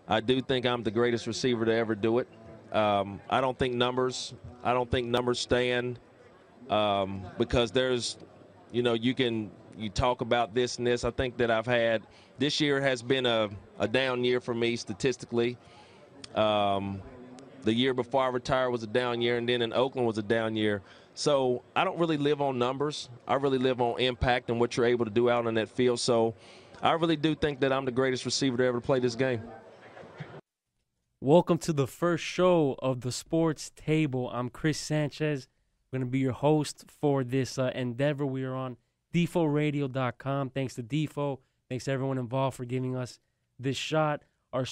I do think I'm the greatest receiver to ever do it. I don't think numbers stand because there's, you talk about this and this. I think that this year has been a down year for me statistically. The year before I retired was a down year, and then in Oakland was a down year. So I don't really live on numbers. I really live on impact and what you're able to do out on that field. So I really do think that I'm the greatest receiver to ever play this game. Welcome to the first show of the Sports Table. I'm Chris Sanchez. I'm going to be your host for this endeavor. We are on deforadio.com. Thanks to Defo. Thanks to everyone involved for giving us this shot. Our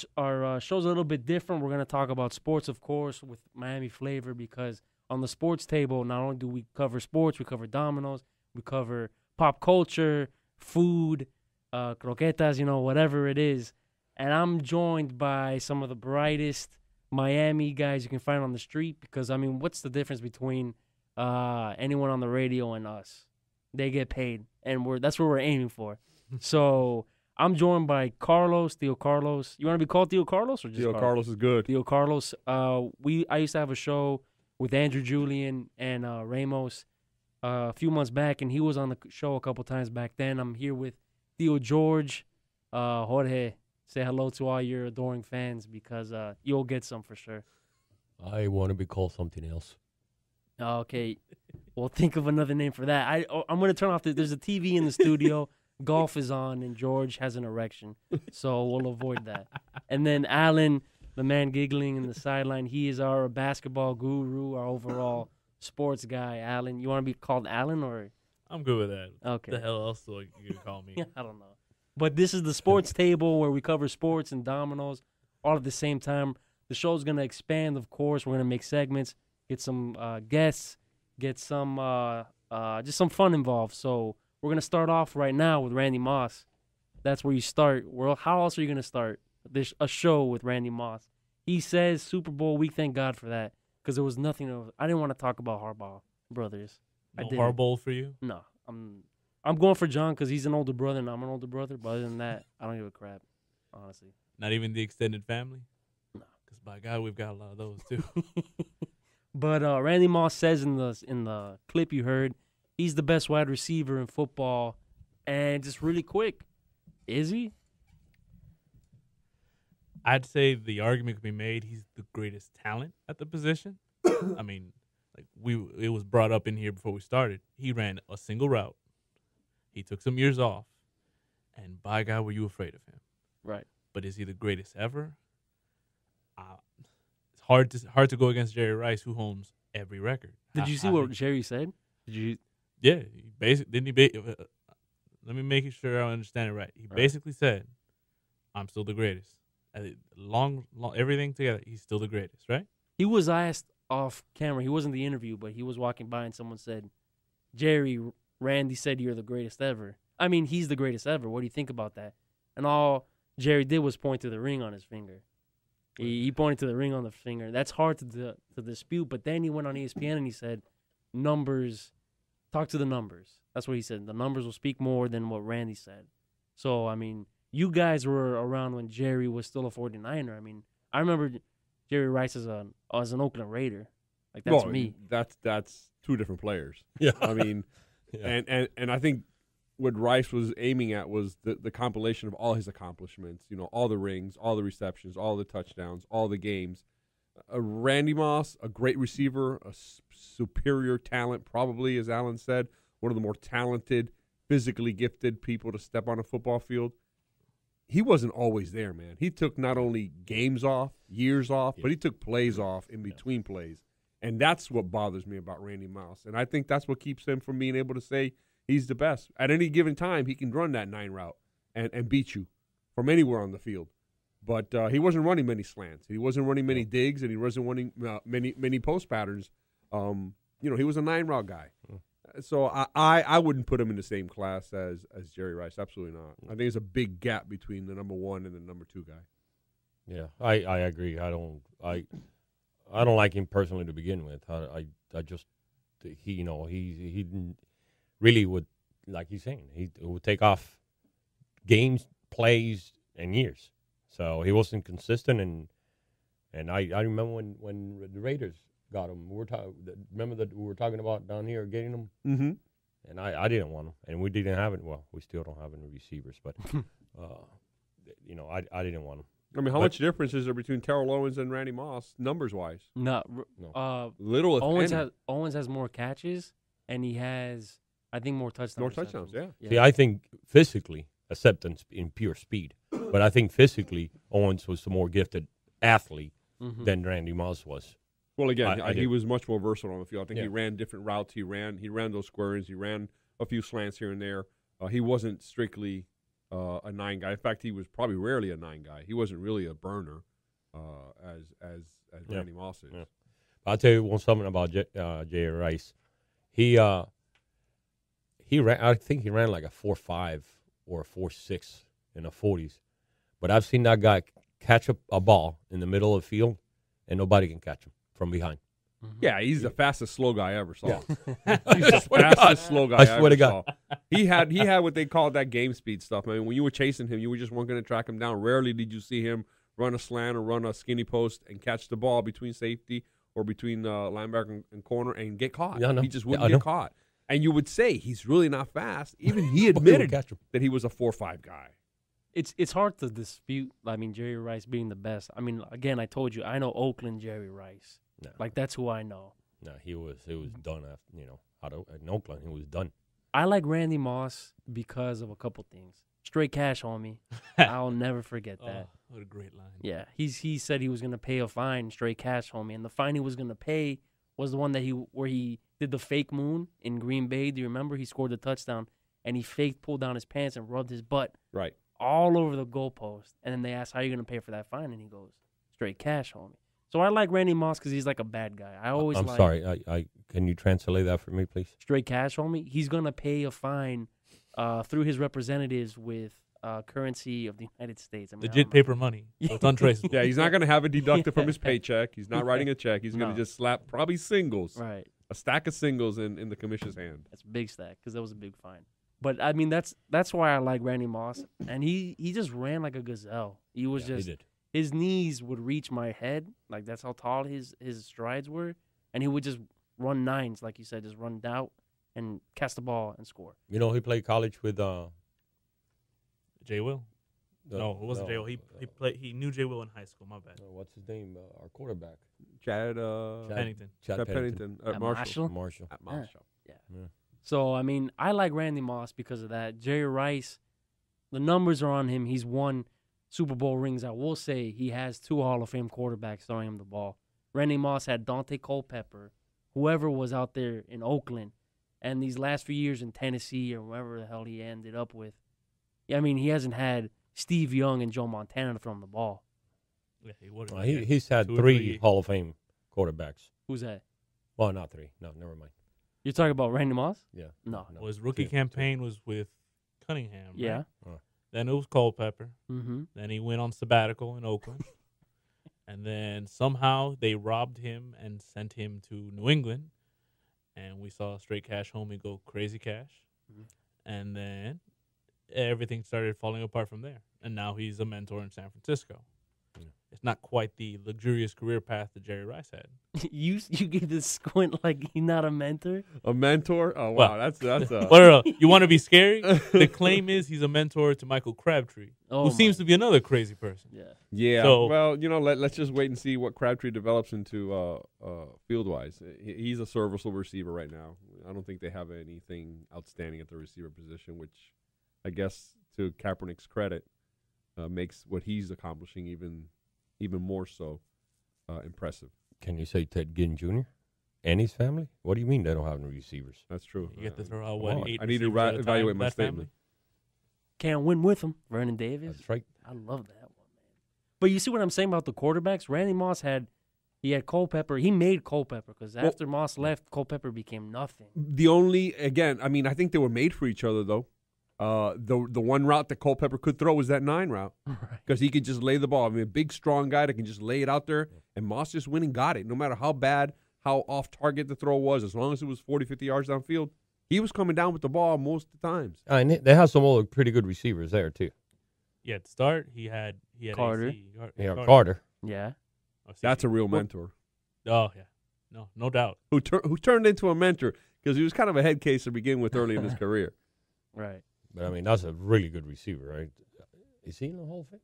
show's a little bit different. We're going to talk about sports, of course, with Miami flavor, because on the Sports Table, not only do we cover sports, we cover dominoes, we cover pop culture, food, croquetas, whatever it is. And I'm joined by some of the brightest Miami guys you can find on the street because, what's the difference between anyone on the radio and us? They get paid, and that's what we're aiming for. So I'm joined by Carlos, Theo Carlos. You want to be called Theo Carlos or just Theo Carlos is good. Theo Carlos. I used to have a show with Andrew Julian and Ramos a few months back, and he was on the show a couple times back then. I'm here with Theo George, Jorge. Say hello to all your adoring fans because you'll get some for sure. I want to be called something else. Okay. Well, think of another name for that. I'm going to turn off there's a TV in the studio. Golf is on, and George has an erection. So we'll avoid that. And then Alan, the man giggling in the sideline, he is our basketball guru, our overall sports guy. Alan, you want to be called Alan or? I'm good with that. Okay. What the hell else do you call me? I don't know. But this is the Sports Table where we cover sports and dominoes all at the same time. The show's going to expand, of course. We're going to make segments, get some guests, get some just some fun involved. So we're going to start off right now with Randy Moss. That's where you start. Well, how else are you going to start a show with Randy Moss? He says Super Bowl week, thank God for that, because there was nothing. I didn't want to talk about Harbaugh brothers. No Harbaugh for you? No, I'm going for John because he's an older brother and I'm an older brother. But other than that, I don't give a crap, honestly. Not even the extended family? No. Because, by God, we've got a lot of those, too. But Randy Moss says in the clip you heard, he's the best wide receiver in football. And just really quick, is he? I'd say the argument could be made he's the greatest talent at the position. I mean, it was brought up in here before we started. He ran a single route. He took some years off, and by God, were you afraid of him? Right. But is he the greatest ever? It's hard to go against Jerry Rice, who owns every record. Did you see what Jerry said? Yeah, let me make sure I understand it right. He basically said, "I'm still the greatest." Long, everything together, he's still the greatest, right? He was asked off camera. He wasn't the interview, but he was walking by, and someone said, "Jerry, Randy said you're the greatest ever." I mean, he's the greatest ever. What do you think about that? And all Jerry did was point to the ring on his finger. He pointed to the ring on the finger. That's hard to dispute. But then he went on ESPN and he said, numbers, talk to the numbers. That's what he said. The numbers will speak more than what Randy said. So, you guys were around when Jerry was still a 49er. I remember Jerry Rice as an Oakland Raider. That's me. That's two different players. Yeah. Yeah. And I think what Rice was aiming at was the compilation of all his accomplishments, all the rings, all the receptions, all the touchdowns, all the games. Randy Moss, a great receiver, a superior talent, probably, as Alan said, one of the more talented, physically gifted people to step on a football field. He wasn't always there, man. He took not only games off, years off, but he took plays off in between plays. And that's what bothers me about Randy Moss. And I think that's what keeps him from being able to say he's the best. At any given time, he can run that 9 route and beat you from anywhere on the field. But he wasn't running many slants. He wasn't running many digs, and he wasn't running many post patterns. He was a 9 route guy. So I wouldn't put him in the same class as Jerry Rice. Absolutely not. I think there's a big gap between the number 1 and the number 2 guy. Yeah, I agree. I don't like him personally to begin with. I just he didn't really would, like he's saying, he would take off games, plays, and years. So he wasn't consistent, and I remember when the Raiders got him. Remember that we were talking about down here getting him, Mm-hmm. and I didn't want him, and we didn't have it. Well, we still don't have any receivers, but I didn't want him. I mean, how much difference is there between Terrell Owens and Randy Moss, numbers-wise? No. Little, if any. Owens has more catches, and he has, I think, more touchdowns. More touchdowns, yeah. See, I think physically, except in pure speed, but I think physically Owens was a more gifted athlete than Randy Moss was. Well, again, he was much more versatile on the field. I think Yeah. he ran different routes. He ran those squares. He ran a few slants here and there. He wasn't strictly a 9 guy. In fact, he was probably rarely a 9 guy. He wasn't really a burner as Randy Moss is. Yeah. I'll tell you something about Jerry Rice. He ran. I think he ran like a 4.5 or a 4.6 in the 40s. But I've seen that guy catch a ball in the middle of the field, and nobody can catch him from behind. Yeah, he's the fastest slow guy I ever saw. Yeah. He's the fastest slow guy I swear to ever God. saw. He had what they called that game speed stuff. I mean, when you were chasing him, you were just weren't going to track him down. Rarely did you see him run a slant or run a skinny post and catch the ball between safety or between linebacker and corner and get caught. Yeah, I know. He just Yeah, wouldn't I get know. caught. And you would say he's really not fast. Even he Nobody would admitted catch him. that he was a 4.5 guy. It's hard to dispute. I mean, Jerry Rice being the best. I mean, again, I told you, I know Oakland Jerry Rice. No. Like, that's who I know. No, he was done after in Oakland. He was done. I like Randy Moss because of a couple things. Straight cash, homie. I'll never forget that. Oh, what a great line. Yeah, he said he was gonna pay a fine, straight cash, homie, and the fine he was gonna pay was the one that where he did the fake moon in Green Bay. Do you remember? He scored the touchdown, and he pulled down his pants and rubbed his butt Right. all over the goalpost. And then they asked, "How are you gonna pay for that fine?" And he goes, "Straight cash, homie." So I like Randy Moss because he's like a bad guy. I'm sorry. I can you translate that for me, please? Straight cash, homie. He's gonna pay a fine through his representatives with currency of the United States. I mean, Legit paper money. So it's untraceable. Yeah, he's not going to have it deducted from his paycheck. He's not writing a check. He's going to No. just slap probably singles, right. a stack of singles in the commissioner's hand. That's a big stack because that was a big fine. But I mean, that's why I like Randy Moss, and he just ran like a gazelle. He was Yeah, just he did. his knees would reach my head, like that's how tall his strides were, and he would just run nines, like you said, just run out and catch the ball and score. You know, he played college with J. Will. No, it wasn't J. Will. He knew J. Will in high school. My bad. what's his name? Our quarterback, Chad Pennington. Chad Pennington At Marshall. Marshall. At Marshall. So I mean, I like Randy Moss because of that. Jerry Rice, the numbers are on him. He's won Super Bowl rings. I will say he has 2 Hall of Fame quarterbacks throwing him the ball. Randy Moss had Dante Culpepper, whoever was out there in Oakland, and these last few years in Tennessee or wherever the hell he ended up with. I mean, he hasn't had Steve Young and Joe Montana to throw him the ball. Yeah, he would. He's had 2 or 3 3. Hall of Fame quarterbacks. Who's that? Well, not 3. No, never mind. You're talking about Randy Moss? Yeah. No. Well, his rookie 2. campaign was with Cunningham. Right? Yeah. Then it was Culpepper. Mm-hmm. Then he went on sabbatical in Oakland. And then somehow they robbed him and sent him to New England. And we saw Straight Cash Homie go crazy cash. And then everything started falling apart from there. And now he's a mentor in San Francisco. Yeah. It's not quite the luxurious career path that Jerry Rice had. you give this squint like he's not a mentor? A mentor? Oh, wow. Well, That's Well, you want to be scary? The claim is he's a mentor to Michael Crabtree, Oh, who seems my- to be another crazy person. Yeah. Yeah. So- Well, let's just wait and see what Crabtree develops into field-wise. He's a serviceable receiver right now. I don't think they have anything outstanding at the receiver position, which I guess to Kaepernick's credit makes what he's accomplishing even more so impressive. Can you say Ted Ginn Jr. and his family? What do you mean they don't have any receivers? That's true. You get to throw out, well, 8 I need to receivers at a time evaluate in my that statement. family? Can't win with him. Vernon Davis. That's right. I love that one, man. But you see what I'm saying about the quarterbacks? Randy Moss had Culpepper. He made Culpepper because after Moss left, Culpepper became nothing. The only, again, I mean, I think they were made for each other, though. The one route that Culpepper could throw was that 9 route because he could just lay the ball. I mean, a big, strong guy that can just lay it out there, and Moss just went and got it. No matter how bad, how off target the throw was, as long as it was 40, 50 yards downfield, he was coming down with the ball most of the times. And they have some other pretty good receivers there, too. Yeah, to start, he had Carter. AC. Carter. Yeah. Oh, CC. That's a real mentor Oh yeah, no doubt. who turned into a mentor because he was kind of a head case to begin with early in his career. Right. But I mean, that's a really good receiver, right? Is he in the Hall of Fame?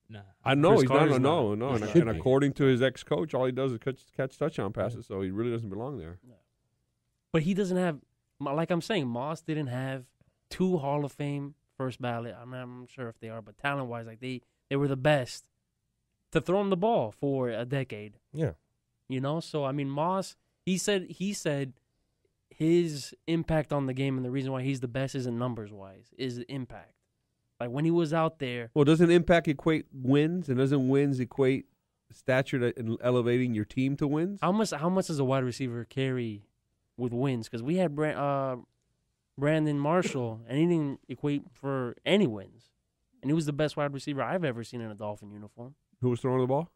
Nah. I know Chris he's Carter's no. not. And, Should and be. according to his ex-coach, all he does is catch touchdown passes, so he really doesn't belong there. But he doesn't have, like I'm saying, Moss didn't have 2 Hall of Fame first ballot. I'm not sure if they are, but talent-wise, like they were the best to throw him the ball for a decade. Yeah. You know, so I mean, Moss, he said his impact on the game and the reason why he's the best isn't numbers-wise, is the impact. Like when he was out there. Well, doesn't impact equate wins, and doesn't wins equate stature in elevating your team to wins? How much does a wide receiver carry with wins? Because we had Brandon Marshall, and he didn't equate for any wins. And he was the best wide receiver I've ever seen in a Dolphin uniform. Who was throwing the ball?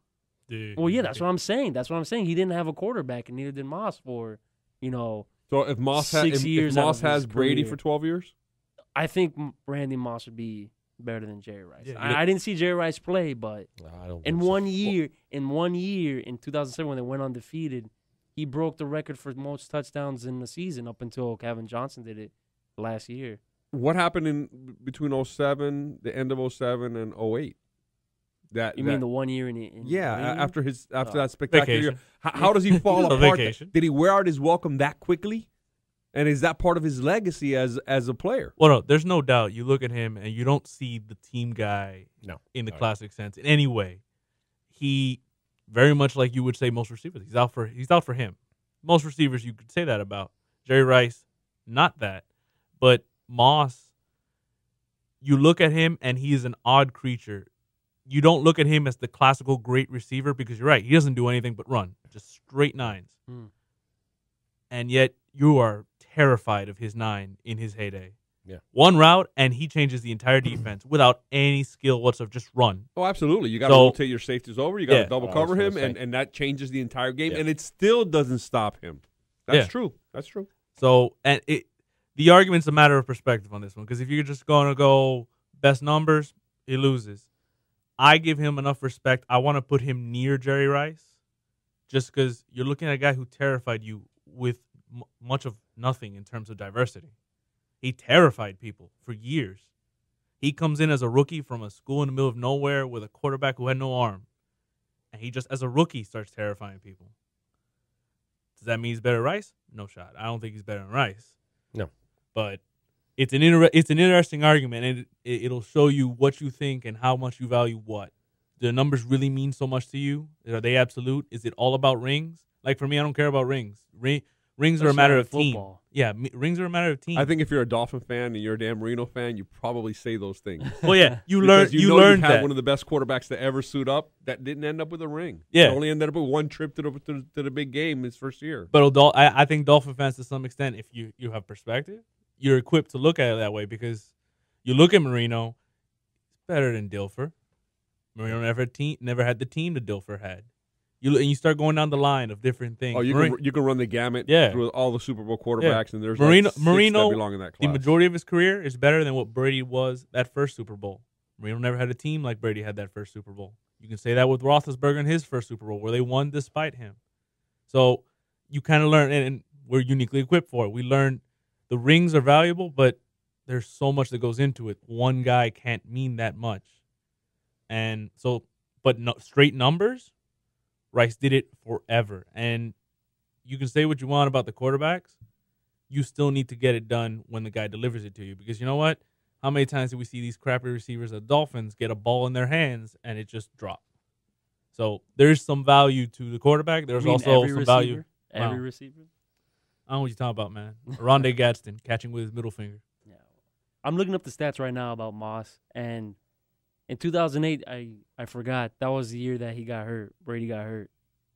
Dude. Well, yeah, that's what I'm saying. He didn't have a quarterback, and neither did Moss for, So if Moss, 6 years if out Moss of has his Brady career. for 12 years? I think Randy Moss would be better than Jerry Rice. Yeah, I didn't see Jerry Rice play, but I don't in think so. one year, in 2007 when they went undefeated, he broke the record for most touchdowns in the season up until Kevin Johnson did it last year. What happened in between 07, the end of 07 and 08? You mean the 1 year in yeah, Miami? after that spectacular year. Vacation. How does he fall A apart? vacation. Did he wear out his welcome that quickly? And is that part of his legacy as a player? Well, no, there's no doubt. You look at him and you don't see the team guy in the classic sense in any way. He very much like you would say most receivers. He's out for him. Most receivers you could say that about. Jerry Rice, not that. But Moss, you look at him and he is an odd creature. You don't look at him as the classical great receiver because you're right. He doesn't do anything but run. Just straight nines. And yet you are terrified of his 9 in his heyday. Yeah. One route, and he changes the entire defense without any skill whatsoever. Just run. Oh, absolutely. You got to rotate your safeties over. You got to double cover him, and that changes the entire game. Yeah. And it still doesn't stop him. That's true. That's true. So, and the argument's a matter of perspective on this one, because if you're just going to go best numbers, he loses. I give him enough respect. I want to put him near Jerry Rice, just because you're looking at a guy who terrified you with much of nothing in terms of diversity. He terrified people for years. He comes in as a rookie from a school in the middle of nowhere with a quarterback who had no arm. And he just, as a rookie, starts terrifying people. Does that mean he's better than Rice? No shot. I don't think he's better than Rice. No. But it's an interesting argument, and it'll show you what you think and how much you value what. Do the numbers really mean so much to you? Are they absolute? Is it all about rings? Like for me, I don't care about rings. Rings are a matter of team. Football. Yeah, rings are a matter of team. I think if you're a Dolphin fan and you're a Dan Marino fan, you probably say those things. Well, yeah, you Because learned had that. one of the best quarterbacks to ever suit up that didn't end up with a ring. Yeah. It only ended up with one trip to the big game his first year. But I think Dolphin fans, to some extent, if you have perspective, you're equipped to look at it that way, because you look at Marino, he's better than Dilfer. Marino never had the team that Dilfer had. You start going down the line of different things. Oh, you can run the gamut through all the Super Bowl quarterbacks, and there's Marino that belong in that the class. majority of his career is better than what Brady was that first Super Bowl. Marino never had a team like Brady had that first Super Bowl. You can say that with Roethlisberger in his first Super Bowl, where they won despite him. So you kind of learn, and we're uniquely equipped for it. We learn the rings are valuable, but there's so much that goes into it. One guy can't mean that much. And so, but no, straight numbers, Rice did it forever. And you can say what you want about the quarterbacks. You still need to get it done when the guy delivers it to you. Because you know what? How many times do we see these crappy receivers at Dolphins get a ball in their hands and it just drops? So there's some value to the quarterback. There's also some value. Every receiver? I don't know what you're talking about, man. Rondé Gadsden catching with his middle finger. Yeah. I'm looking up the stats right now about Moss, and in 2008, I forgot. That was the year that he got hurt. Brady got hurt.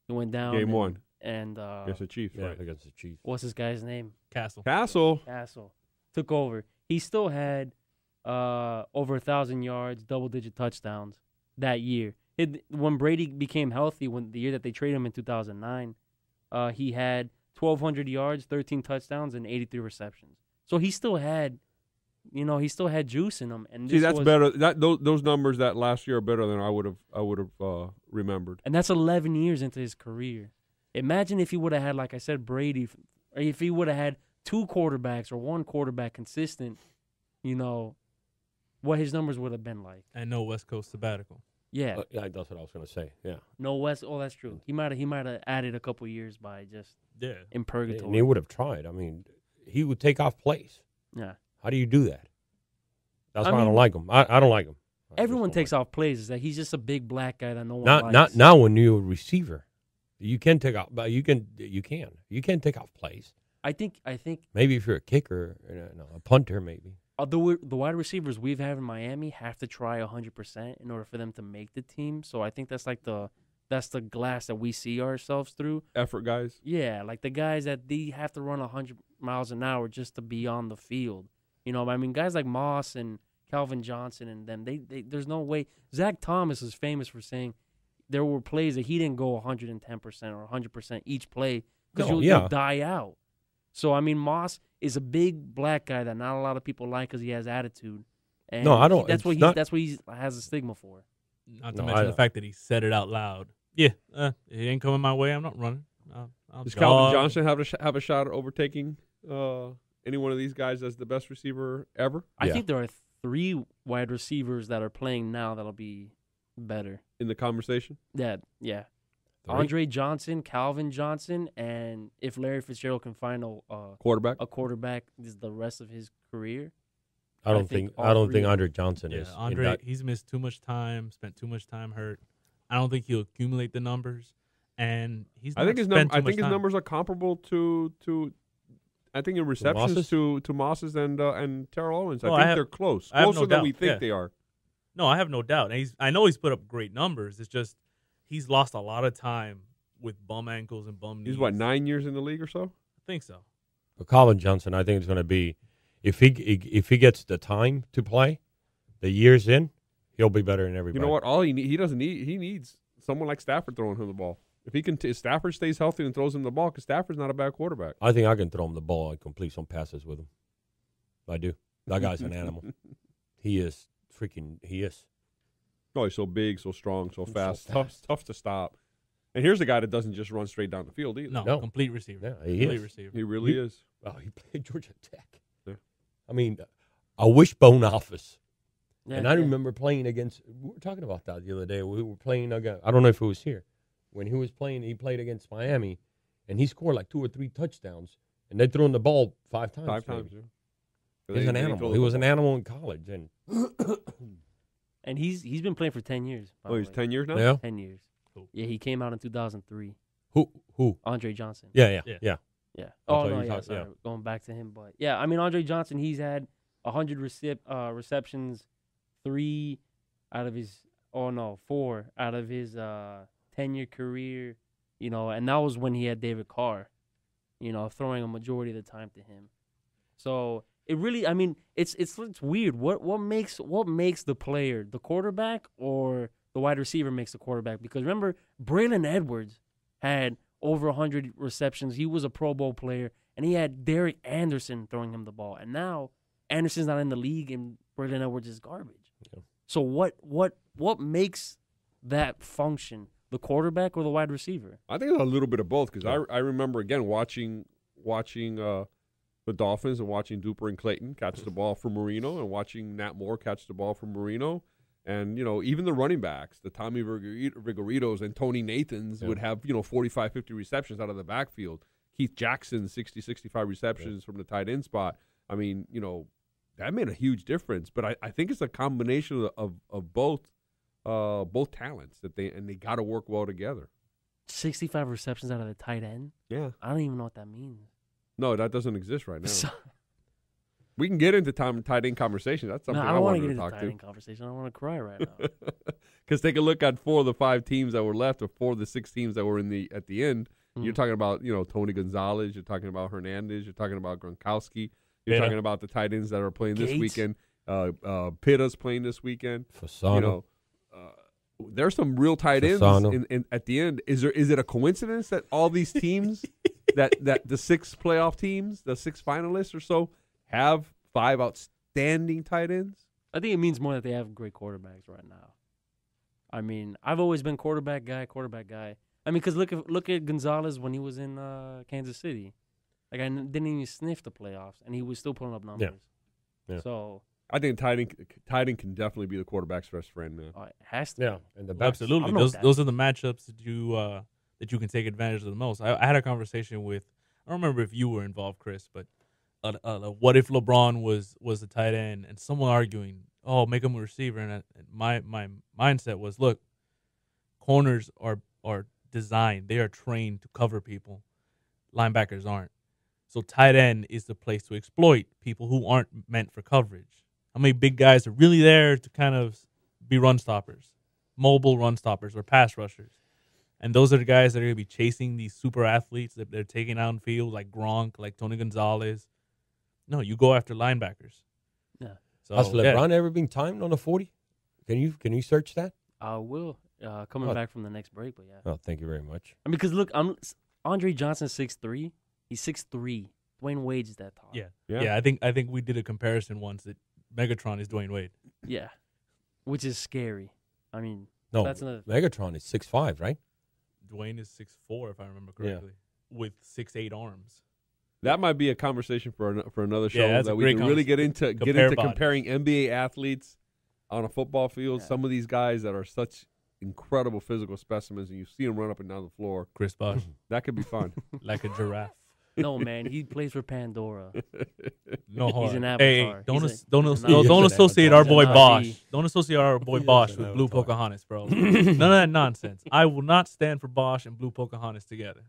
He went down. Game one. And Against the Chiefs, Yeah, right? against the Chiefs. what's this guy's name? Castle. Castle. Took over. He still had over 1,000 yards, double-digit touchdowns that year. When Brady became healthy, the year that they traded him in 2009, he had 1,200 yards, 13 touchdowns, and 83 receptions. So he still had he still had juice in him. And See, that's better. Those numbers that last year are better than I would have remembered. And that's 11 years into his career. Imagine if he would have had, like I said, Brady, or if he would have had 2 quarterbacks or 1 quarterback consistent, what his numbers would have been like. And no West Coast sabbatical. Yeah. Yeah, that's what I was going to say. Yeah. No West. Oh, that's true. He might have added a couple years by just in purgatory. And he would have tried. I mean, he would take off plays. Yeah. How do you do that? That's why I don't like him. I don't like him. Everyone takes off plays. Is that he's just a big black guy that no one likes. Not now when you're a receiver. You can take off, but you can take off plays. I think Maybe if you're a kicker, a punter, maybe. the wide receivers we've had in Miami have to try 100% in order for them to make the team. So I think that's like that's the glass that we see ourselves through. Effort guys. Yeah, like the guys that they have to run 100 miles an hour just to be on the field. I mean, guys like Moss and Calvin Johnson and them, they there's no way. Zach Thomas is famous for saying there were plays that he didn't go 110% or 100% each play because you'll die out. So, I mean, Moss is a big black guy that not a lot of people like because he has attitude. And no, I don't. That's what he has a stigma for. Not to mention the fact that he said it out loud. Yeah, it ain't coming my way. I'm not running. Does Calvin Johnson have a shot at overtaking any one of these guys as the best receiver ever? I think there are 3 wide receivers that are playing now that'll be better in the conversation. Yeah. 3? Andre Johnson, Calvin Johnson, and if Larry Fitzgerald can find a quarterback is the rest of his career. I don't think Andre Johnson is. Andre, he's missed too much time, spent too much time hurt. I don't think he'll accumulate the numbers, and he's. I think his numbers are comparable to. I think in receptions to Moss's and Terrell Owens. I think they're close, closer than we think they are. No, I have no doubt. And I know he's put up great numbers. It's just he's lost a lot of time with bum ankles and bum knees. He's 9 years in the league or so? I think so. But Calvin Johnson, I think it's going to be if he gets the time to play, the years in, he'll be better than everybody. You know what? He needs someone like Stafford throwing him the ball. If Stafford stays healthy and throws him the ball, because Stafford's not a bad quarterback. I think I can throw him the ball and complete some passes with him. I do. That guy's an animal. He is. Oh, he's so big, so strong, so fast. Tough to stop. And here's a guy that doesn't just run straight down the field either. No. Complete receiver. Yeah, he is. Receiver. He really is. Oh, he played Georgia Tech. Yeah. I mean, a wishbone office. Yeah, and I remember playing against. We were talking about that the other day. We were playing against. I don't know if it was here. When he was playing, he played against Miami, and he scored like 2 or 3 touchdowns, and they threw him the ball 5 times. 5 times, yeah. He's an animal. He was an animal in college, and he's been playing for 10 years. Oh, he's 10 years now? Yeah. 10 years. Cool. Yeah, he came out in 2003. Who? Andre Johnson. Yeah. Oh, no, yeah, sorry. Going back to him. But, yeah, I mean, Andre Johnson, he's had 100 receptions, 4 out of his 10-year career, and that was when he had David Carr, throwing a majority of the time to him. So it really, I mean, it's weird. What makes the player, the quarterback or the wide receiver makes the quarterback? Because remember, Braylon Edwards had over 100 receptions. He was a Pro Bowl player, and he had Derek Anderson throwing him the ball. And now Anderson's not in the league, and Braylon Edwards is garbage. Yeah. So what makes that function? The quarterback or the wide receiver? I think it's a little bit of both because I remember, again, watching the Dolphins and watching Duper and Clayton catch the ball from Marino and watching Nat Moore catch the ball from Marino. And, even the running backs, the Tommy Vigoritos and Tony Nathans would have, 45, 50 receptions out of the backfield. Keith Jackson, 60, 65 receptions from the tight end spot. I mean, that made a huge difference. But I think it's a combination of both talents that they got to work well together. 65 receptions out of the tight end? Yeah. I don't even know what that means. No, that doesn't exist right now. We can get into tight end conversation. That's something I want to talk to. tight end conversation. I don't want to cry right now. Because take a look at 4 of the 5 teams that were left, or 4 of the 6 teams that were at the end. Mm-hmm. You're talking about Tony Gonzalez. You're talking about Hernandez. You're talking about Gronkowski. You're talking about the tight ends that are playing this weekend. Pitta's playing this weekend. Fasano. There's some real tight ends in at the end. Is it a coincidence that all these teams, that the 6 playoff teams, the 6 finalists or so, have 5 outstanding tight ends. I think it means more that they have great quarterbacks right now. I mean, I've always been quarterback guy. I mean, because look at Gonzalez when he was in Kansas City. Like, I didn't even sniff the playoffs, and he was still putting up numbers. Yeah. So I think tight end can definitely be the quarterback's best friend now. it has to. Yeah, and the best. Absolutely. I know that. Those are the matchups that you can take advantage of the most. I had a conversation with, I don't remember if you were involved, Chris, but what if LeBron was a tight end and someone arguing, oh, make him a receiver, and my mindset was, look, corners are designed, they are trained to cover people. Linebackers aren't. So tight end is the place to exploit people who aren't meant for coverage. How many big guys are really there to kind of be run stoppers, mobile run stoppers or pass rushers? And those are the guys that are going to be chasing these super athletes that they're taking out in field, like Gronk, like Tony Gonzalez. No, you go after linebackers. Yeah. So, Has LeBron ever been timed on a 40? Can you search that? I will. Coming back from the next break, but yeah. Oh, thank you very much. I mean, because look, Andre Johnson 6'3". He's 6'3". Dwayne Wade is that tall. Yeah. I think we did a comparison once that Megatron is Dwayne Wade. Yeah. Which is scary. I mean, No, that's another. Megatron is 6'5", right? Dwayne is 6'4", if I remember correctly, with 6'8" arms. That might be a conversation for another show that's that a we great can really get into bodies. comparing NBA athletes on a football field. Yeah. Some of these guys that are such incredible physical specimens, and you see them run up and down the floor. Chris Bosh, That could be fun. like a giraffe. No, man. He plays for Pandora. No He's hard. an Hey, avatar. don't He's don't he's don't, an don't avatar. associate our He's boy an Bosh. IV. Don't associate our boy He is Bosh an with Blue avatar. Pocahontas, bro. None of that nonsense. I will not stand for Bosh and Blue Pocahontas together.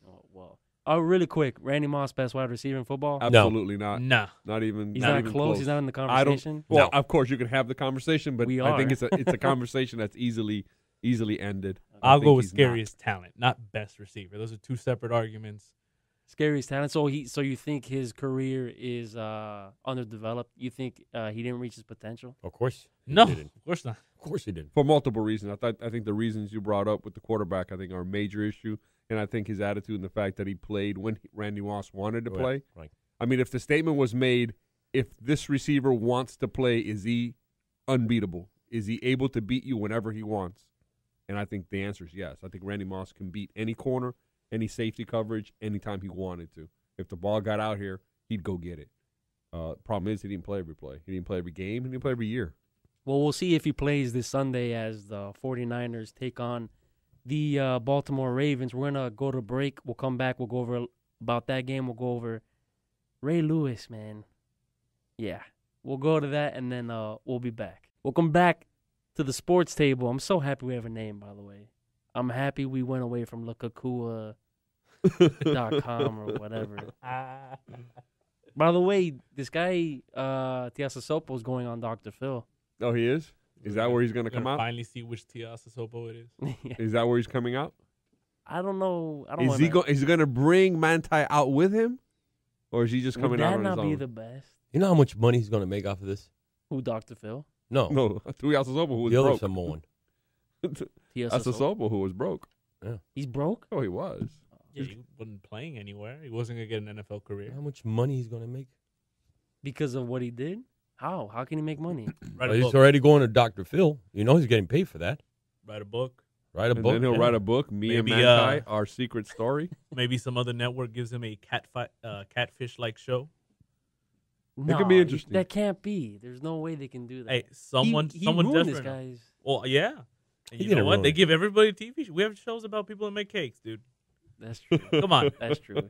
Oh, well. Oh, really quick. Randy Moss, best wide receiver in football? Absolutely not. Nah. Not even. He's not not even close. He's not in the I don't. conversation. Well, of course you can have the conversation, but We I think are. it's a conversation that's easily ended. I I'll think go with he's not. scariest talent, not best receiver. Those are two separate arguments. Scariest talent. So you think his career is underdeveloped? You think he didn't reach his potential? Of course. he No, didn't. of course not. Of course he didn't. For multiple reasons. I think the reasons you brought up with the quarterback, I think, are a major issue. And I think his attitude and the fact that he played when Randy Moss wanted to play. Right. I mean, if the statement was made, if this receiver wants to play, is he unbeatable? Is he able to beat you whenever he wants? And I think the answer is yes. I think Randy Moss can beat any corner, any safety coverage, anytime he wanted to. If the ball got out here, he'd go get it. Problem is, he didn't play every play. He didn't play every game. He didn't play every year. Well, we'll see if he plays this Sunday as the 49ers take on the Baltimore Ravens. We're going to go to break. We'll come back. We'll go over about that game. We'll go over Ray Lewis, man. Yeah. We'll go to that, and then we'll be back. Welcome back to the Sports Table. I'm so happy we have a name, by the way. I'm happy we went away from Lakakua.com or whatever. By the way, this guy, Tiasasopo, is going on Dr. Phil. Oh, he is? Is that where he's going to We're come out? Finally see which Tiasa Sopo it is. Is that where he's coming out? I don't know. I don't Is he going to bring Manti out with him? Or is he just coming Would out that on not his be own? the best? You know how much money he's going to make off of this? Who, Dr. Phil? No. No, Tuiasosopo, who was the other broke. Samoan. Tiasasopo. Asasopo, who was broke. He's broke? Oh, he was. Yeah, he wasn't playing anywhere. He wasn't going to get an NFL career. How much money he's going to make? Because of what he did? How? How can he make money? Write Well, a he's book. already going to Dr. Phil. You know he's getting paid for that. Write a book. Write a And book. then he'll yeah. write a book, Me Maybe, and Manti, Our Secret Story. Maybe some other network gives him a catfish-like show. It could be No, interesting. That can't be. There's no way they can do that. Hey, someone he ruined ruined this this guy's. Well, yeah. And He you know didn't what? ruin They it. give everybody a TV show. We have shows about people that make cakes, dude. That's true. Come on. That's true.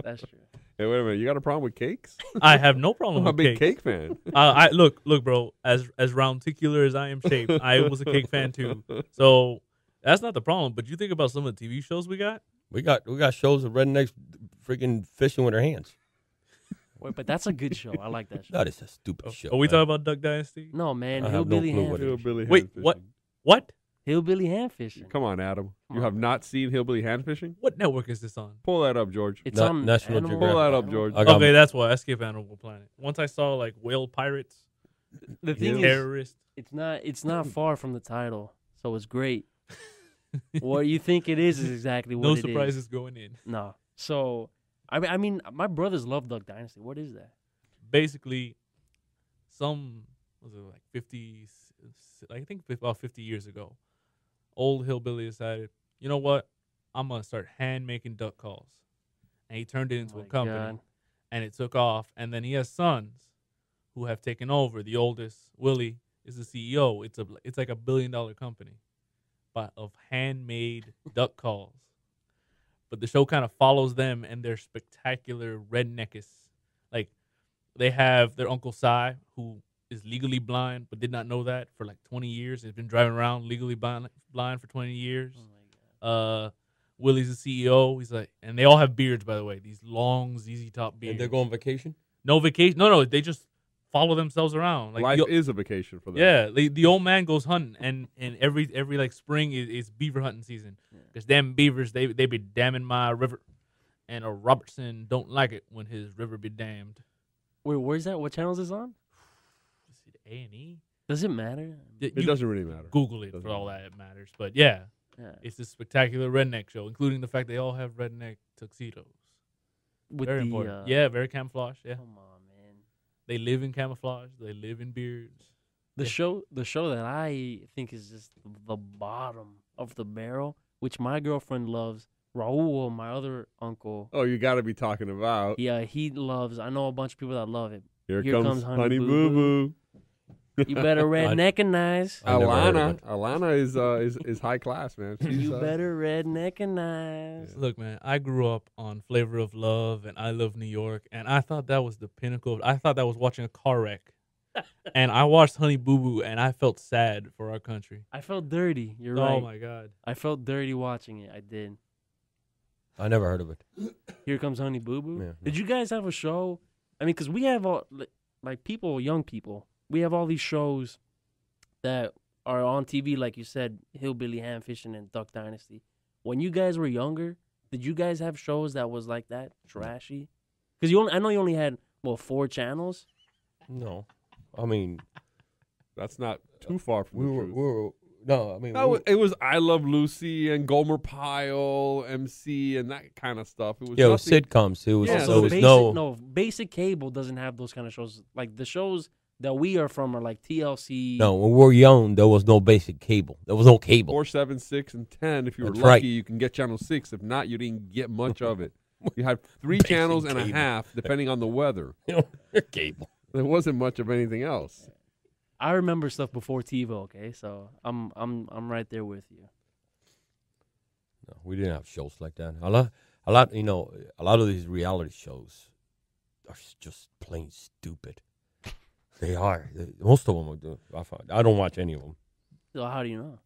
That's true. Hey, wait a minute. You got a problem with cakes? I have no problem I'm a with big cake. cake fan. I look, bro. As roundicular as I am shaped, I was a cake fan too. So that's not the problem. But you think about some of the TV shows we got. We got shows of rednecks freaking fishing with their hands. Wait, but that's a good show. I like that show. That is a stupid show. Are we man. talking about Duck Dynasty? No, man. I have no Hillbilly clue hand what it fishing. is. Hillbilly Wait, hand what? fishing. What? Hillbilly hand fishing. Come on, Adam. Come You on. have not seen Hillbilly hand fishing? What network is this on? Pull that up, George. It's Na- on National Animal- Geographic. Pull that up, Animal- George. I got Okay, that's why I skip Animal Planet. Once I saw like whale pirates, The thing is, terrorists. it's not far from the title, so it's great. What you think it is exactly what No it is. surprises going in. No. So, I mean, my brothers love Duck Dynasty. What is that? Basically, was it like 50, I think about 50 years ago, old hillbilly decided, you know what, I'm gonna start hand making duck calls, and he turned it into a company, God. and it took off. And then he has sons who have taken over. The oldest, Willie, is the CEO. It's like $1 billion company, but of handmade duck calls. But the show kind of follows them and their spectacular redneckis. Like, they have their Uncle Si, who is legally blind, but did not know that for like 20 years. He's been driving around legally blind for 20 years. Oh my God. Willie's the CEO. He's like, and they all have beards, by the way. These long ZZ Top beards. And they're going on vacation? No vacation. No. They just follow themselves around. Like Life is a vacation for them. yeah, the old man goes hunting, and every like spring is beaver hunting season. Because them beavers, they be damming my river, and Robertson don't like it when his river be dammed. Wait, where's that? What channel is this on? Is it A&E? Does it matter? It doesn't really matter. Google it Doesn't for all matter. that it matters. But yeah, Yeah. it's a spectacular redneck show, including the fact they all have redneck tuxedos. With Very the, important. Yeah, very camouflage. Yeah, Come on, man. they live in camouflage. They live in beards. The Yeah. show that I think is just the bottom of the barrel, which my girlfriend loves. Raul, my other uncle, Oh, you got to be talking about. yeah, he loves. I know a bunch of people that love it. Here Here comes comes Honey Honey Boo Boo Boo. Boo. You better redneckinize. I never heard of Alana it. is high class, man. She's, You better redneckinize. Look, man, I grew up on Flavor of Love and I Love New York, and I thought that was the pinnacle. I thought that was watching a car wreck. And I watched Honey Boo Boo, and I felt sad for our country. I felt dirty. You're Oh, right. my God. I felt dirty watching it. I did. I never heard of it. Here comes Honey Boo Boo. Yeah, Did you guys have a show? I mean, because we have all like people, young people. We have all these shows that are on TV, like you said, Hillbilly Ham Fishing and Duck Dynasty. When you guys were younger, did you guys have shows that was like that, trashy? Because I know you only had 4 channels. No. I mean, That's not too far from the truth. no, I mean, It was I Love Lucy and Gomer Pyle, MC, and that kind of stuff. It was yeah, it was nothing- sitcoms. It was, Yeah, so it was basic, basic cable doesn't have those kind of shows. Like the shows that we are from are like TLC. no, when we were young, there was no basic cable. There was no cable. 4, 7, 6, and 10. If you were That's lucky, right. you can get channel 6. If not, you didn't get much of it. You had 3 Basic channels and a cable. half, depending on the weather. Cable. There wasn't much of anything else. I remember stuff before TiVo. Okay, so I'm right there with you. No, we didn't have shows like that. A lot. You know, a lot of these reality shows are just plain stupid. They are. Most of them are. I don't watch any of them So how do you know?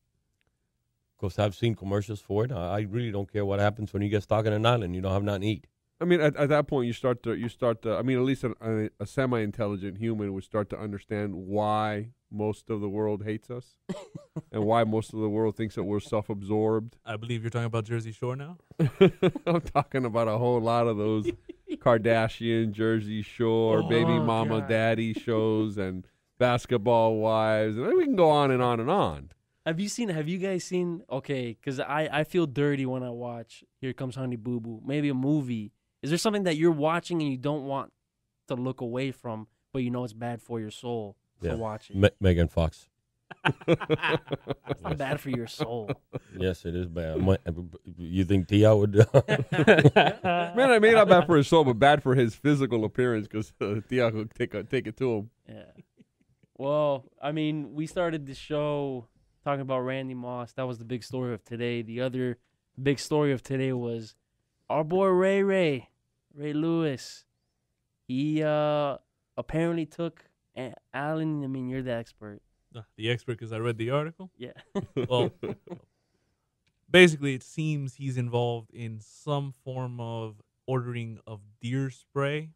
because I've seen commercials for it. I really don't care what happens when you get stuck in an island. You don't have nothing to eat. I mean, at that point, you start to. I mean, at least a semi-intelligent human would start to understand why most of the world hates us, and why most of the world thinks that we're self-absorbed. I believe you're talking about Jersey Shore now. I'm talking about a whole lot of those Kardashian, Jersey Shore, baby mama, God. daddy shows, and basketball wives, and we can go on and on and on. Have you guys seen? Okay, because I feel dirty when I watch Here Comes Honey Boo Boo. Maybe a movie. Is there something that you're watching and you don't want to look away from, but you know it's bad for your soul to watch it? Megan Fox. It's not bad for your soul. Yes, it is bad. You think Tia would? Man, I mean, not bad for his soul, but bad for his physical appearance because Tia will take it to him. Yeah. Well, I mean, we started the show talking about Randy Moss. That was the big story of today. The other big story of today was our boy Ray Lewis. He apparently took Alan. I mean, you're the expert. The expert, because I read the article. Yeah. Well, basically, it seems he's involved in some form of ordering of deer spray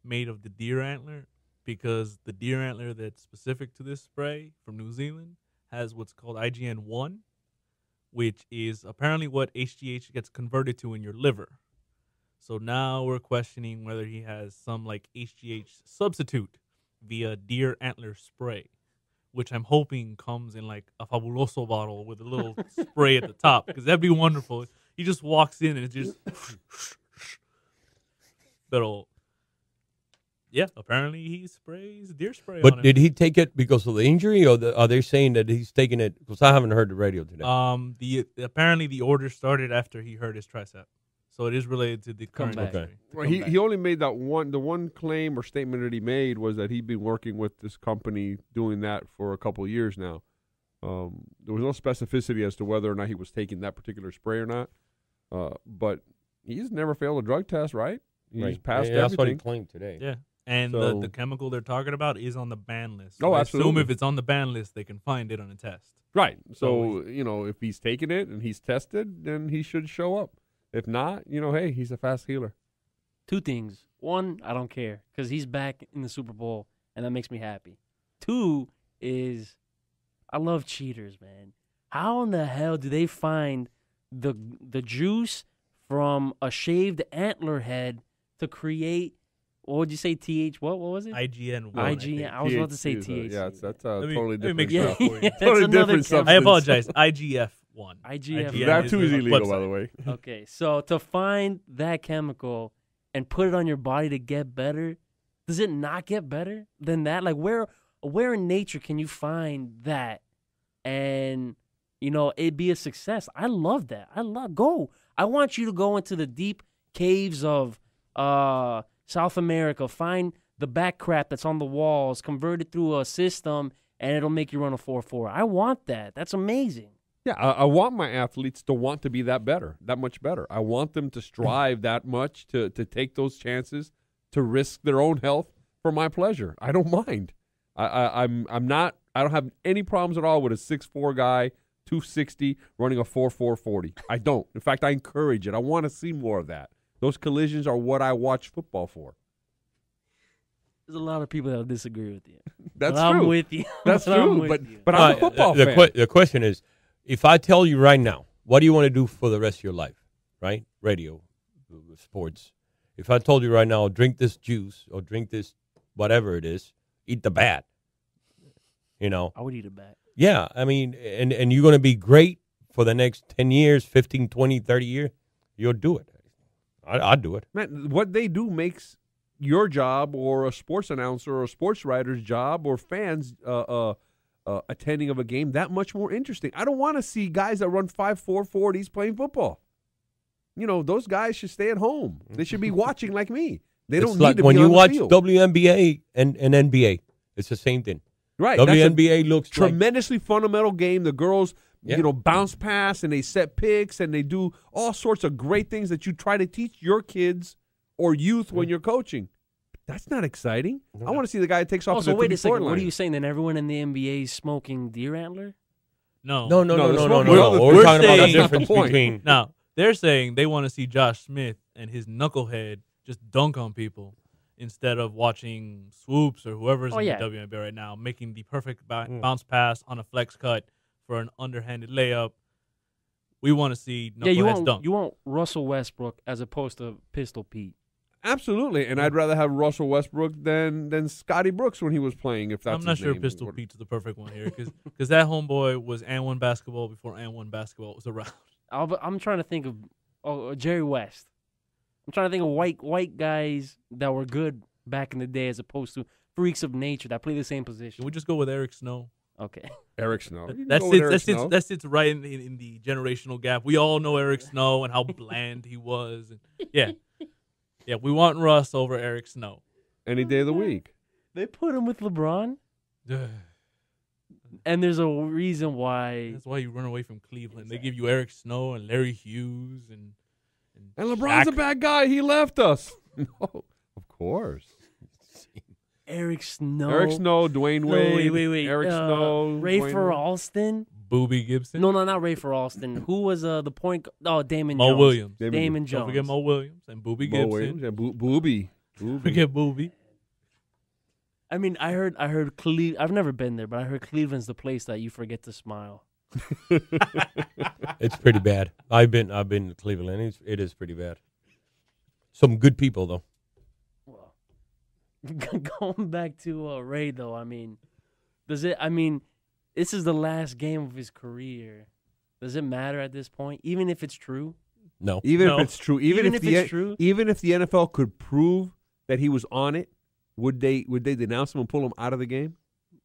made of the deer antler, because the deer antler that's specific to this spray from New Zealand has what's called IgN1, which is apparently what HGH gets converted to in your liver. So now we're questioning whether he has some like HGH substitute via deer antler spray, which I'm hoping comes in like a Fabuloso bottle with a little spray at the top, because that'd be wonderful. He just walks in and it's just... But Yeah, apparently he sprays deer spray on But him. did he take it because of the injury, or are they saying that he's taking it? Because I haven't heard the radio today. Apparently the order started after he hurt his tricep, so it is related to the current back. injury. Well, he only made that one. The one claim or statement that he made was that he'd been working with this company doing that for a couple of years now. There was no specificity as to whether or not he was taking that particular spray or not. But he's never failed a drug test, right? He's Right. passed Yeah, that's what he everything. claimed today. Yeah. And So- the chemical they're talking about is on the ban list. Oh, I absolutely. assume if it's on the ban list, they can find it on a test. Right. So, if he's taking it and he's tested, then he should show up. If not, hey, he's a fast healer. 2 things. 1, I don't care because he's back in the Super Bowl, and that makes me happy. 2 is I love cheaters, man. How in the hell do they find the juice from a shaved antler head to create, what would you say, what was it? IGN. IGN. I was about to say THC. THC. Yeah, that's a Let me- totally let me different make stuff. sure for you. That's Totally another different chemical. substance. I apologize. IGF-1. IGF. That is too is the illegal, website. by the way. Okay, so to find that chemical and put it on your body to get better, does it not get better than that? Like where in nature can you find that and it be a success? I love that. I want you to go into the deep caves of South America, find the back crap that's on the walls, convert it through a system, and it'll make you run a 4.4. I want that. That's amazing. Yeah, I want my athletes to want to be that much better. I want them to strive that much to take those chances, to risk their own health for my pleasure. I don't mind. I don't have any problems at all with a 6'4" guy, 260, running a 4.440. I don't. In fact, I encourage it. I want to see more of that. Those collisions are what I watch football for. There's a lot of people that will disagree with you. That's but true. I'm with you. That's But I'm true. with But you. I'm a football fan. The question is, if I tell you right now, what do you want to do for the rest of your life? Right? Radio, sports. If I told you right now, drink this juice or drink this whatever it is, eat the bat. I would eat a bat. Yeah, I mean, and you're going to be great for the next 10 years, 15, 20, 30 years, you'll do it. I'd do it. Man, what they do makes your job or a sports announcer or a sports writer's job or fans attending of a game that much more interesting. I don't want to see guys that run 5.4 40s playing football. Those guys should stay at home. They should be watching like me. They don't It's need like to when be you on watch the field. WNBA and NBA, it's the same thing. Right. That's a WNBA looks like tremendously fundamental game. The girls, Yeah. bounce pass and they set picks and they do all sorts of great things that you try to teach your kids or youth when you're coaching. That's not exciting. I want to see the guy that takes off. Oh, at so the wait a 3-4 second. What line. are you saying? Then everyone in the NBA is smoking deer antler? No. No. No, We're we're talking about the saying- difference That's the point. between. Now, they're saying they want to see Josh Smith and his knucklehead just dunk on people instead of watching Swoops or whoever's Oh, in yeah. the WNBA right now making the perfect bounce pass on a flex cut for an underhanded layup. We want to see knuckleheads dunk. You want Russell Westbrook as opposed to Pistol Pete. Absolutely, and I'd rather have Russell Westbrook than Scotty Brooks when he was playing. If that's I'm not his sure name. Pistol Pete's the perfect one here because that homeboy was and1 basketball before and1 basketball was around. I'm trying to think of Jerry West. I'm trying to think of white guys that were good back in the day as opposed to freaks of nature that play the same position. Can we just go with Eric Snow? Okay. Eric Snow. You can That go with sits, Eric that, sits, Snow. that sits right in the generational gap. We all know Eric Snow and how bland he was. And yeah, we want Russ over Eric Snow. Any day of the week. They put him with LeBron, and there's a reason why. That's why you run away from Cleveland. They give you Eric Snow and Larry Hughes and And LeBron's a Shaq. bad guy. He left us. No, of course. Eric Snow. Eric Snow, Dwayne No, Wade. wait. Eric Snow. Ray Dwayne for Wade. Alston. Booby Gibson. No, not Ray for Alston. Who was the point? Oh, Damon Mo Jones. Williams. Damon Don't Jones. forget Mo Williams and Booby Mo Gibson. Williams and Booby. Forget Booby. I mean, I heard I've never been there, but I heard Cleveland's the place that you forget to smile. It's pretty bad. I've been to Cleveland. It is pretty bad. Some good people though. Well, going back to Ray though, I mean, this is the last game of his career. Does it matter at this point, even if it's true? No. Even No. if it's true. Even if it's true? Even if the NFL could prove that he was on it, would they denounce him and pull him out of the game?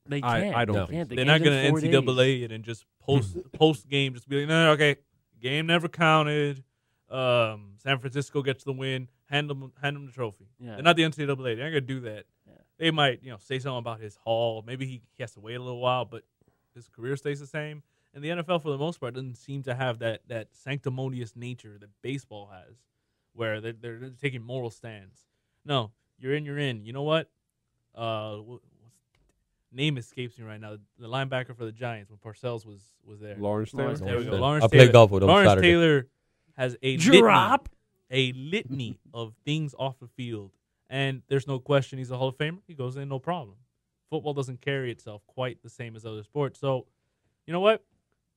They can't. I don't They think can't. so. The They're not game's in going 4 to days. NCAA it and just post game just be like, no, okay, game never counted. San Francisco gets the win. Hand them the trophy. Yeah. They're not the NCAA. They're not going to do that. Yeah. They might, say something about his haul. Maybe he has to wait a little while, but his career stays the same. And the NFL, for the most part, doesn't seem to have that sanctimonious nature that baseball has, where they're taking moral stands. No, you're in. You know what? Name escapes me right now. The linebacker for the Giants when Parcells was there. Lawrence Taylor. Lawrence There we go. Taylor. Lawrence I Taylor. played golf with him Lawrence Saturday. Taylor has a Drop. litany of things off the field, and there's no question he's a Hall of Famer. He goes in, no problem. Football doesn't carry itself quite the same as other sports. So, you know what?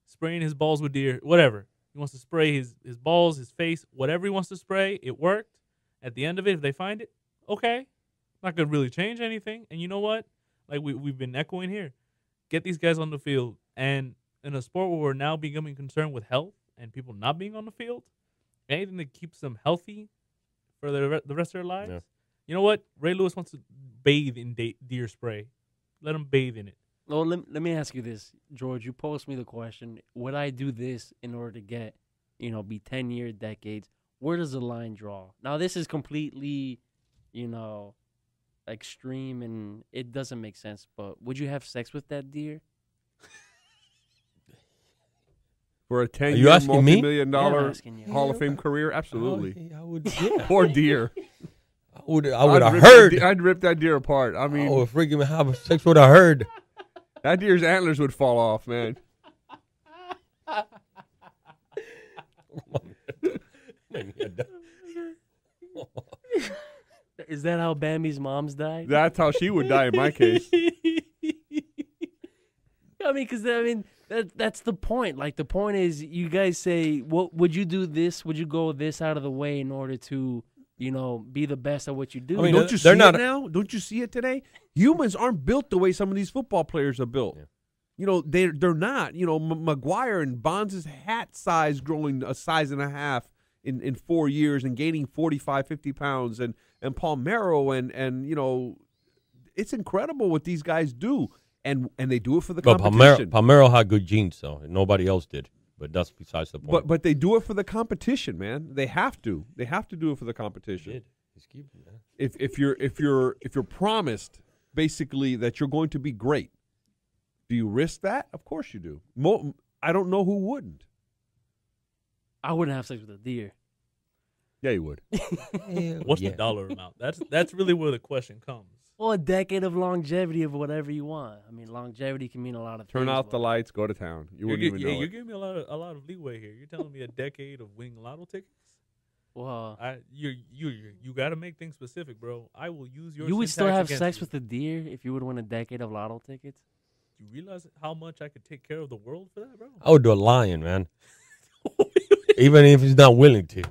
Spraying his balls with deer, whatever. He wants to spray his balls, his face, whatever he wants to spray. It worked. At the end of it, if they find it, okay. Not going to really change anything. And you know what? Like we've been echoing here. Get these guys on the field. And in a sport where we're now becoming concerned with health and people not being on the field, anything that keeps them healthy for the rest of their lives. Yeah. You know what? Ray Lewis wants to bathe in deer spray. Let him bathe in it. Well, let me ask you this, George. You posed me the question: would I do this in order to get, be 10-year decades? Where does the line draw? Now, this is completely, extreme, and it doesn't make sense. But would you have sex with that deer? For a you 10-year, asking me? multi-million Yeah, I'm dollar asking you. Hall of Fame career? Absolutely. I would. Yeah. Poor deer. I would I'd have rip heard. that deer- I'd rip that deer apart. I mean, I would freaking have sex with a herd. that deer's antlers would fall off, man. Is that how Bambi's mom's died? That's how she would die in my case. That's the point. Like, the point is, you guys say, "What would you do? This? Would you go this out of the way in order to, be the best at what you do?" I mean, Don't you see they're it not- now? Don't you see it today? Humans aren't built the way some of these football players are built. Yeah. They're not. McGuire and Bonds' hat size growing a size and a half in 4 years and gaining 45, 50 pounds, and Palmeiro and it's incredible what these guys do, and they do it for the But competition. Palmeiro had good genes, though, and nobody else did. But that's besides the point. But they do it for the competition, man. They have to. They have to do it for the competition. He's keeping that. If you're promised basically that you're going to be great, do you risk that? Of course you do. I don't know who wouldn't. I wouldn't have sex with a deer. Yeah, you would. What's the dollar amount? That's really where the question comes. Well, a decade of longevity of whatever you want. I mean, longevity can mean a lot of Turn things. out the but- lights, go to town. You wouldn't even know You're it. giving me a lot of leeway here. You're telling me a decade of winning lotto tickets? Well, You got to make things specific, bro. I will use your. you would still syntax have against sex you. with a deer if you would win a decade of lotto tickets? You realize how much I could take care of the world for that, bro? I would do a lion, man. Even if he's not willing to.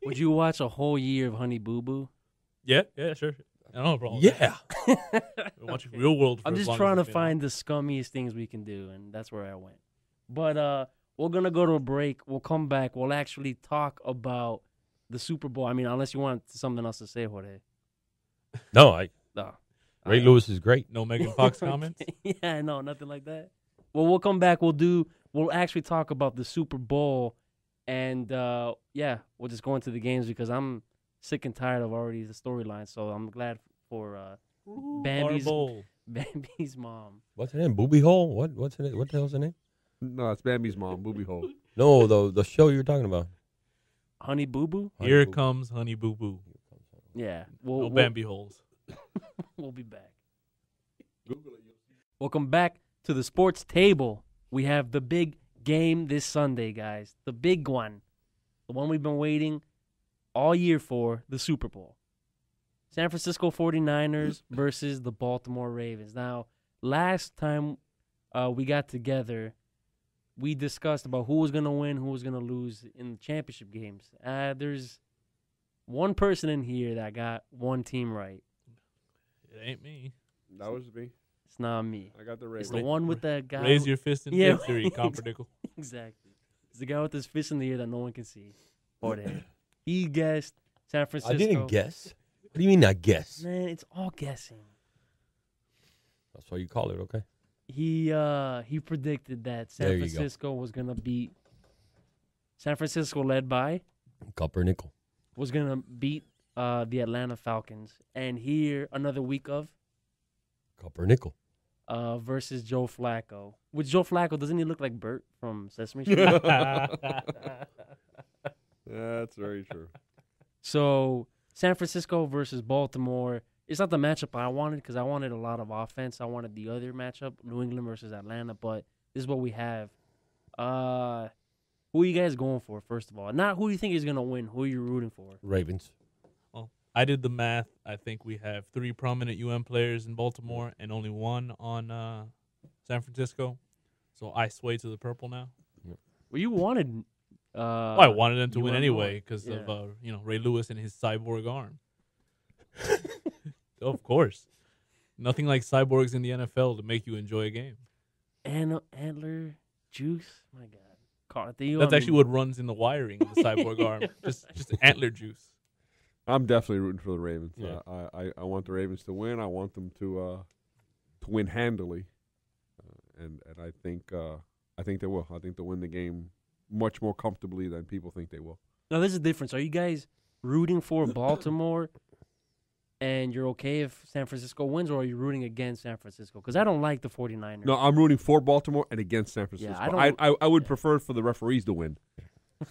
Would you watch a whole year of Honey Boo Boo? Yeah, sure. I don't have a problem. with Yeah. that. We're watching Real World. For I'm as just long trying as to it's been find the scummiest things we can do, and that's where I went. But we're going to go to a break. We'll come back. We'll actually talk about the Super Bowl. I mean, unless you want something else to say, Jorge. No, No. Ray Lewis is great. No Megan Fox comments. Yeah, no, nothing like that. Well, we'll come back. We'll actually talk about the Super Bowl, and we'll just go into the games because I'm sick and tired of already the storyline. So I'm glad for Bambi's Bowl. Bambi's mom. What's her name? Booby Hole? What's her name? What the hell's her name? No, it's Bambi's mom, Booby Hole. No, the show you're talking about. Honey Boo Boo. Here comes Honey Boo Boo. Yeah, No Bambi holes. We'll be back. Welcome back to the Sports Table. We have the big game this Sunday, guys. The big one. The one we've been waiting all year for, the Super Bowl. San Francisco 49ers versus the Baltimore Ravens. Now, last time we got together, we discussed about who was going to win, who was going to lose in the championship games. There's one person in here that got one team right. It ain't me. That was me. It's not me. I got the It's Ravens. the one with the guy. Raise your fist in Yeah. victory, Comforticle. Exactly. It's the guy with his fist in the air that no one can see. Jorge. He guessed San Francisco. I didn't guess. What do you mean I guess? Man, it's all guessing. That's why you call it, okay? He predicted that There San you go. Francisco was gonna beat. San Francisco, led by, Coppernickel. was gonna beat the Atlanta Falcons, and here another week of Coppernickel. versus Joe Flacco. With Joe Flacco, doesn't he look like Bert from Sesame Street? That's very true. So San Francisco versus Baltimore. It's not the matchup I wanted because I wanted a lot of offense. I wanted the other matchup, New England versus Atlanta, but this is what we have. Who are you guys going for, first of all? Not who do you think is going to win. Who are you rooting for? Ravens. Well, I did the math. I think we have 3 prominent UM players in Baltimore and only 1 on San Francisco. So I sway to the purple now. Well, you wanted. Well, I wanted them to win UM anyway more. because Yeah. of Ray Lewis and his cyborg arm. Of course, nothing like cyborgs in the NFL to make you enjoy a game. Antler juice. My God, That's actually what runs in the wiring of the cyborg arm. Just antler juice. I'm definitely rooting for the Ravens. Yeah. I want the Ravens to win. I want them to win handily, and I think they will. I think they'll win the game much more comfortably than people think they will. Now, there's a difference. Are you guys rooting for Baltimore and you're okay if San Francisco wins, or are you rooting against San Francisco? Because I don't like the 49ers. No, I'm rooting for Baltimore and against San Francisco. I don't- I would prefer for the referees to win.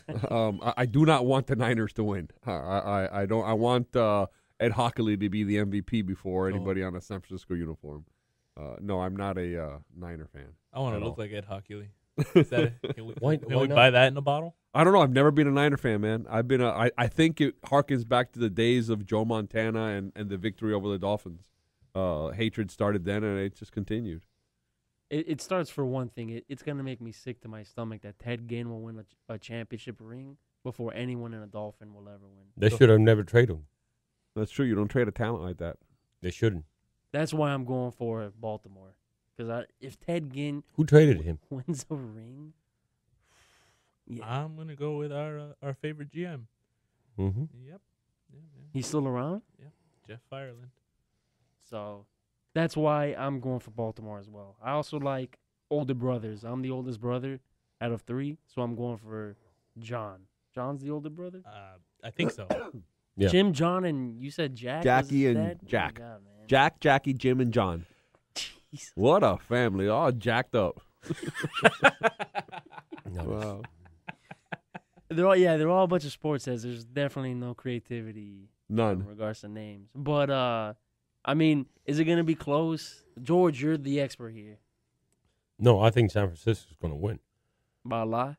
I do not want the Niners to win. I don't. I want Ed Hockley to be the MVP before anybody on a San Francisco uniform. No, I'm not a Niner fan. I want At to look all. like Ed Hockley. Is that can we, Why- can why we not? buy that in a bottle? I don't know. I've never been a Niner fan, man. I've been. I think it harkens back to the days of Joe Montana and the victory over the Dolphins. Hatred started then, and it just continued. It starts for one thing. It's going to make me sick to my stomach that Ted Ginn will win a championship ring before anyone in a Dolphin will ever win. They should have never traded him. That's true. You don't trade a talent like that. They shouldn't. That's why I'm going for Baltimore. Because if Ted Ginn Who traded him? wins a ring, yeah, I'm gonna go with our favorite GM. Mm-hmm. Yep. Yeah. he's still around. Jeff Fireland. So that's why I'm going for Baltimore as well. I also like older brothers. I'm the oldest brother out of 3, so I'm going for John. John's the older brother? I think so. Yeah. Jim, John, and you said Jack? was Jackie his and dad? Oh my Jack. God, man. Jack, Jackie, Jim, and John. Jesus. What a family! All jacked up. No. Wow. They're all a bunch of sports heads. There's definitely no creativity in None. regards to names. But, I mean, is it going to be close? George, you're the expert here. No, I think San Francisco's going to win. By a lot?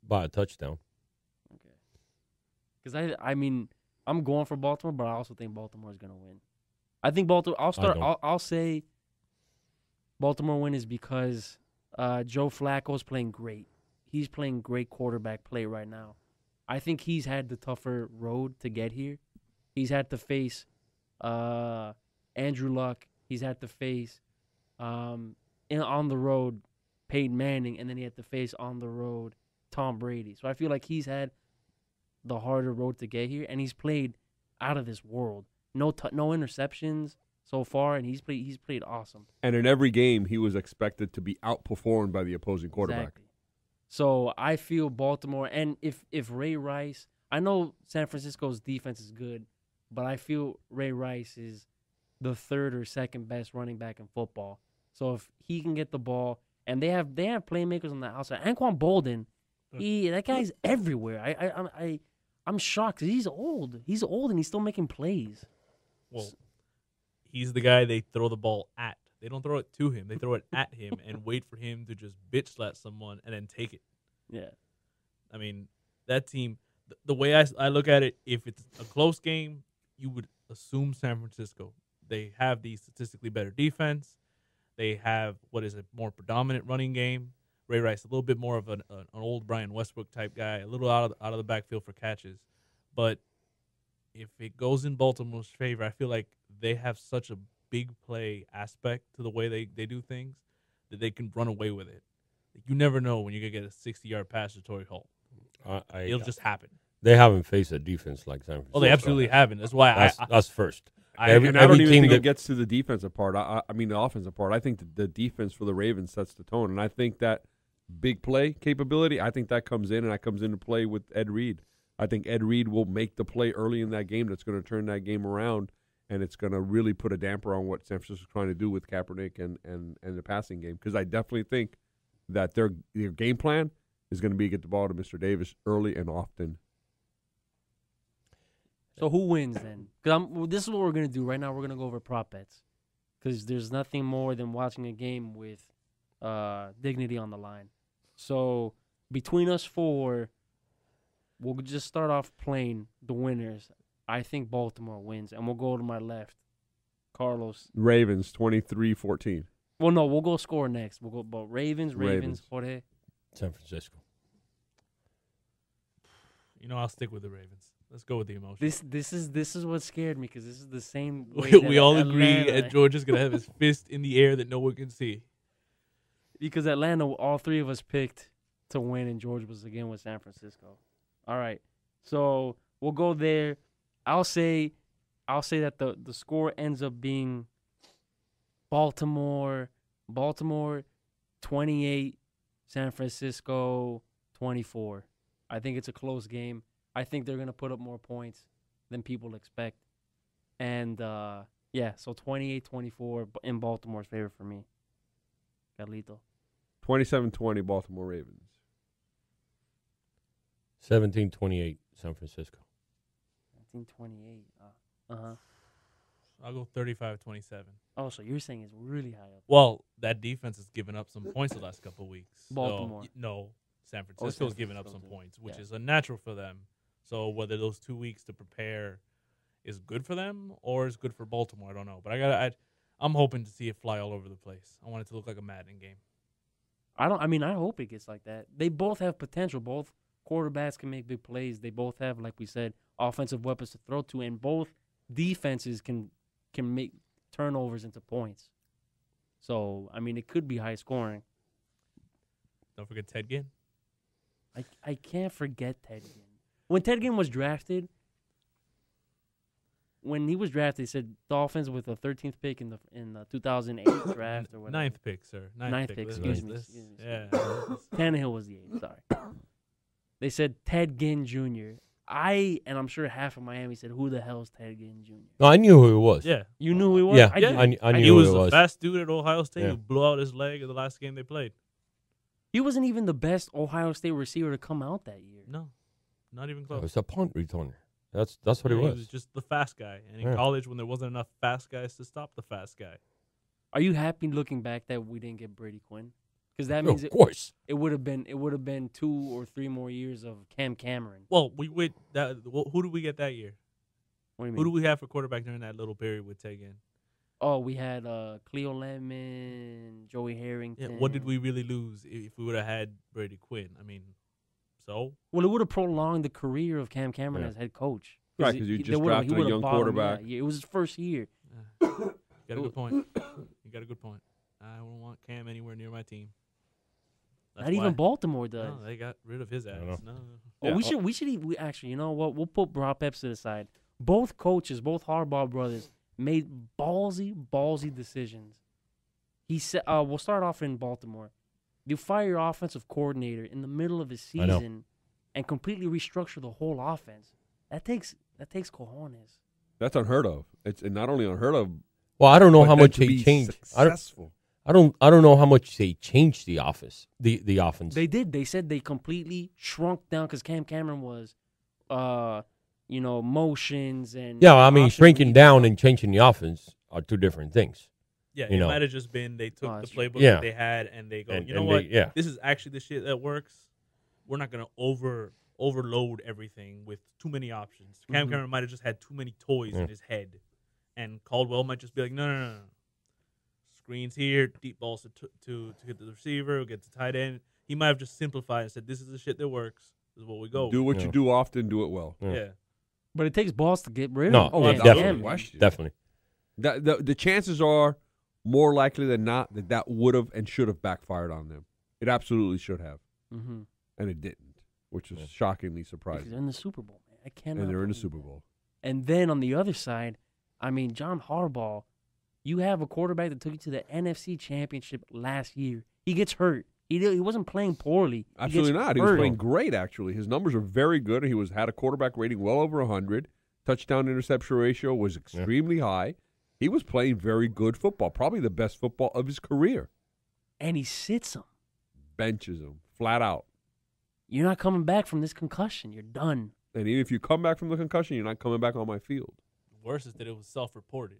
By a touchdown. Okay. Because, I mean, I'm going for Baltimore, but I also think Baltimore is going to win. I think Baltimore. don't. I'll say Baltimore win is because Joe Flacco's playing great. He's playing great quarterback play right now. I think he's had the tougher road to get here. He's had to face Andrew Luck. He's had to face on the road Peyton Manning, and then he had to face on the road Tom Brady. So I feel like he's had the harder road to get here, and he's played out of this world. No interceptions so far, and he's played awesome. And in every game, he was expected to be outperformed by the opposing quarterback. Exactly. So I feel Baltimore, and if Ray Rice, I know San Francisco's defense is good, but I feel Ray Rice is the 3rd or 2nd best running back in football. So if he can get the ball, and they have playmakers on the outside. Anquan Bolden, that guy's everywhere. I'm shocked 'cause he's old. He's old and he's still making plays. Well, he's the guy they throw the ball at. They don't throw it to him. They throw it at him and wait for him to just bitch slap someone and then take it. Yeah. I mean, that team, the way I look at it, if it's a close game, you would assume San Francisco. They have the statistically better defense. They have what is a more predominant running game. Ray Rice, a little bit more of an old Brian Westbrook type guy, a little out of the backfield for catches. But if it goes in Baltimore's favor, I feel like they have such a big play aspect to the way they do things that they can run away with it. You never know when you're going to get a 60-yard pass to Torrey Holt. It'll just happen. They haven't faced a defense like San Francisco. Oh, they absolutely haven't. That's why That's first. And I don't even think that it gets to the defensive part. I mean, the offensive part. I think the defense for the Ravens sets the tone, and I think that big play capability, I think that comes in, and that comes into play with Ed Reed. I think Ed Reed will make the play early in that game that's going to turn that game around, and it's going to really put a damper on what San Francisco's trying to do with Kaepernick and the passing game. Because I definitely think that their game plan is going to be get the ball to Mr. Davis early and often. So who wins then? Because this is what we're going to do right now. We're going to go over prop bets because there's nothing more than watching a game with dignity on the line. So between us four, we'll just start off playing the winners. I think Baltimore wins, and we'll go to my left. Carlos. Ravens 23-14. Well, no, we'll go score next. We'll go but Ravens, Jorge. San Francisco. I'll stick with the Ravens. Let's go with the emotion. This is what scared me because this is the same way we all agree, and George is gonna have his fist in the air that no one can see. Because Atlanta, all three of us picked to win, and George was again with San Francisco. All right, so we'll go there. I'll say that the score ends up being Baltimore 28, San Francisco 24. I think it's a close game. I think they're going to put up more points than people expect. And, so 28-24 in Baltimore's favor for me. Carlito. 27-20 Baltimore Ravens. 17-28 San Francisco. 17-28. I'll go 35-27. Oh, so you're saying it's really high up. Well, that defense has given up some points the last couple of weeks. Baltimore. No, San Francisco's given up some points, which is unnatural for them. So whether those 2 weeks to prepare is good for them or is good for Baltimore, I don't know. But I'm hoping to see it fly all over the place. I want it to look like a Madden game. I hope it gets like that. They both have potential. Both quarterbacks can make big plays. They both have, like we said, offensive weapons to throw to, and both defenses can make turnovers into points. So, it could be high scoring. Don't forget Ted Ginn. I can't forget Ted Ginn. When Ted Ginn was drafted, they said Dolphins with the 13th pick in the 2008 draft or whatever. Ninth pick, sir. Ninth pick. Excuse me. Yeah. Tannehill was the 8th. Sorry. They said Ted Ginn Jr. And I'm sure half of Miami said, "Who the hell is Ted Ginn Jr.?" No, I knew who he was. Yeah. You knew who he was? Yeah, I did. I knew He who was he the was. fast dude at Ohio State Yeah. who blew out his leg in the last game they played. He wasn't even the best Ohio State receiver to come out that year. No, not even It close. was a punt returner. That's what he He was. was just the fast guy. And in Yeah. college, when there wasn't enough fast guys to stop the fast guy. Are you happy looking back that we didn't get Brady Quinn? Because that means Of course. it would have been 2 or 3 more years of Cam Cameron. Well, we went that. Who did we get that year? What do you mean? Who do we have for quarterback during that little period with Ted Ginn? Oh, we had Cleo Lemon, Joey Harrington. Yeah, what did we really lose if we would have had Brady Quinn? So Well, it would have prolonged the career of Cam Cameron Yeah. as head coach. Right, because you just drafted a young quarterback. It was his first year. you got a good point. You got a good point. I don't want Cam anywhere near my team. That's Not why. even Baltimore does. No, they got rid of his ass. know. No. Oh, we actually, you know what? We'll put Rob Epps to the side. Both coaches, both Harbaugh brothers, made ballsy decisions. He said, we'll start off in Baltimore. You fire your offensive coordinator in the middle of the I know. season and completely restructure the whole offense. That takes cojones. That's unheard of. It's not only unheard of. Well, I don't know but how then much to they be changed. Successful. I don't know how much they changed the offense. The offense. They did. They said they completely shrunk down because Cam Cameron was, motions and shrinking down and changing the offense are two different things. Yeah, You it know. might have just been they took the that's playbook Yeah. that they had and they go, And- you know and what? they- yeah. This is actually the shit that works. We're not going to overload everything with too many options. Cam Mhm. Cameron might have just had too many toys Yeah. in his head. And Caldwell might just be like, no. Screens here, deep balls to hit the receiver, get the tight end. He might have just simplified and said, this is the shit that works. This is what we go Do with. what Yeah. you do often. Do it well. Yeah. Yeah. But it takes balls to get rid No, of. yeah, Cam definitely. Cameron. Question. Definitely. The chances are more likely than not that would have and should have backfired on them. It absolutely should have, Mhm. and it didn't. which is shockingly Because surprising. they're in the Super Bowl, man. I cannot. And they're in the believe Super that. Bowl. And then on the other side, I mean, John Harbaugh, you have a quarterback that took you to the NFC Championship last year. He gets hurt. He wasn't playing poorly. Absolutely not. He hurt. was playing great, actually. His numbers are very good. He had a quarterback rating well over 100. Touchdown interception ratio was extremely high. He was playing very good football, probably the best football of his career. And he sits him. Benches him, flat out. You're not coming back from this concussion. You're done. And even if you come back from the concussion, you're not coming back on my field. Worse is that it was self-reported.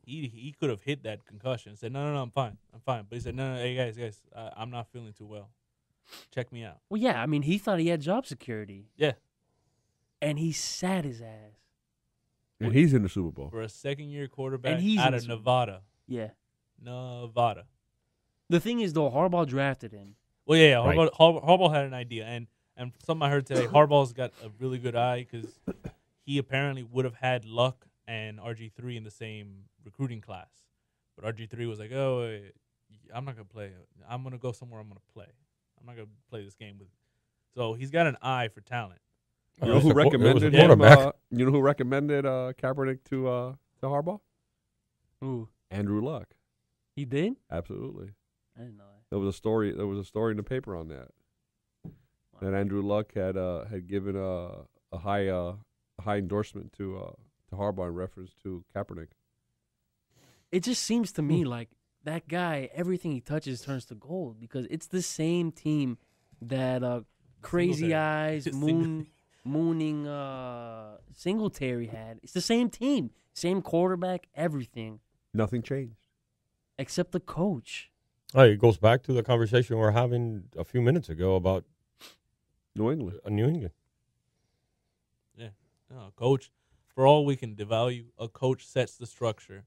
He could have hit that concussion and said, no, I'm fine. But he said, no, hey, guys, I'm not feeling too well. Check me out. Well, yeah, I mean, he thought he had job security. Yeah. And he sat his ass. And he's in the Super Bowl. For a second-year quarterback And he's out in of the Super Nevada. Yeah. Nevada. The thing is, though, Harbaugh drafted him. Well, yeah, Right. Harbaugh had an idea. And something I heard today, Harbaugh's got a really good eye because he apparently would have had Luck and RG3 in the same recruiting class. But RG3 was like, oh, I'm not going to play. I'm going to go somewhere I'm going to play. I'm not going to play this game with. So he's got an eye for talent. You know who recommended him? You know who recommended Kaepernick to Harbaugh? Ooh. Andrew Luck. He did? Absolutely. I didn't know that. There was a story in the paper on that. That Andrew Luck had given a high endorsement to Harbaugh in reference to Kaepernick. It just seems to me like that guy, everything he touches turns to gold because it's the same team that Crazy Singletary. Eyes, mooning Singletary had. It's the same team, same quarterback, everything, Nothing changed. except the coach. It goes back to the conversation we were having a few minutes ago about New England. New England. Yeah. No, coach, for all we can devalue, a coach sets the structure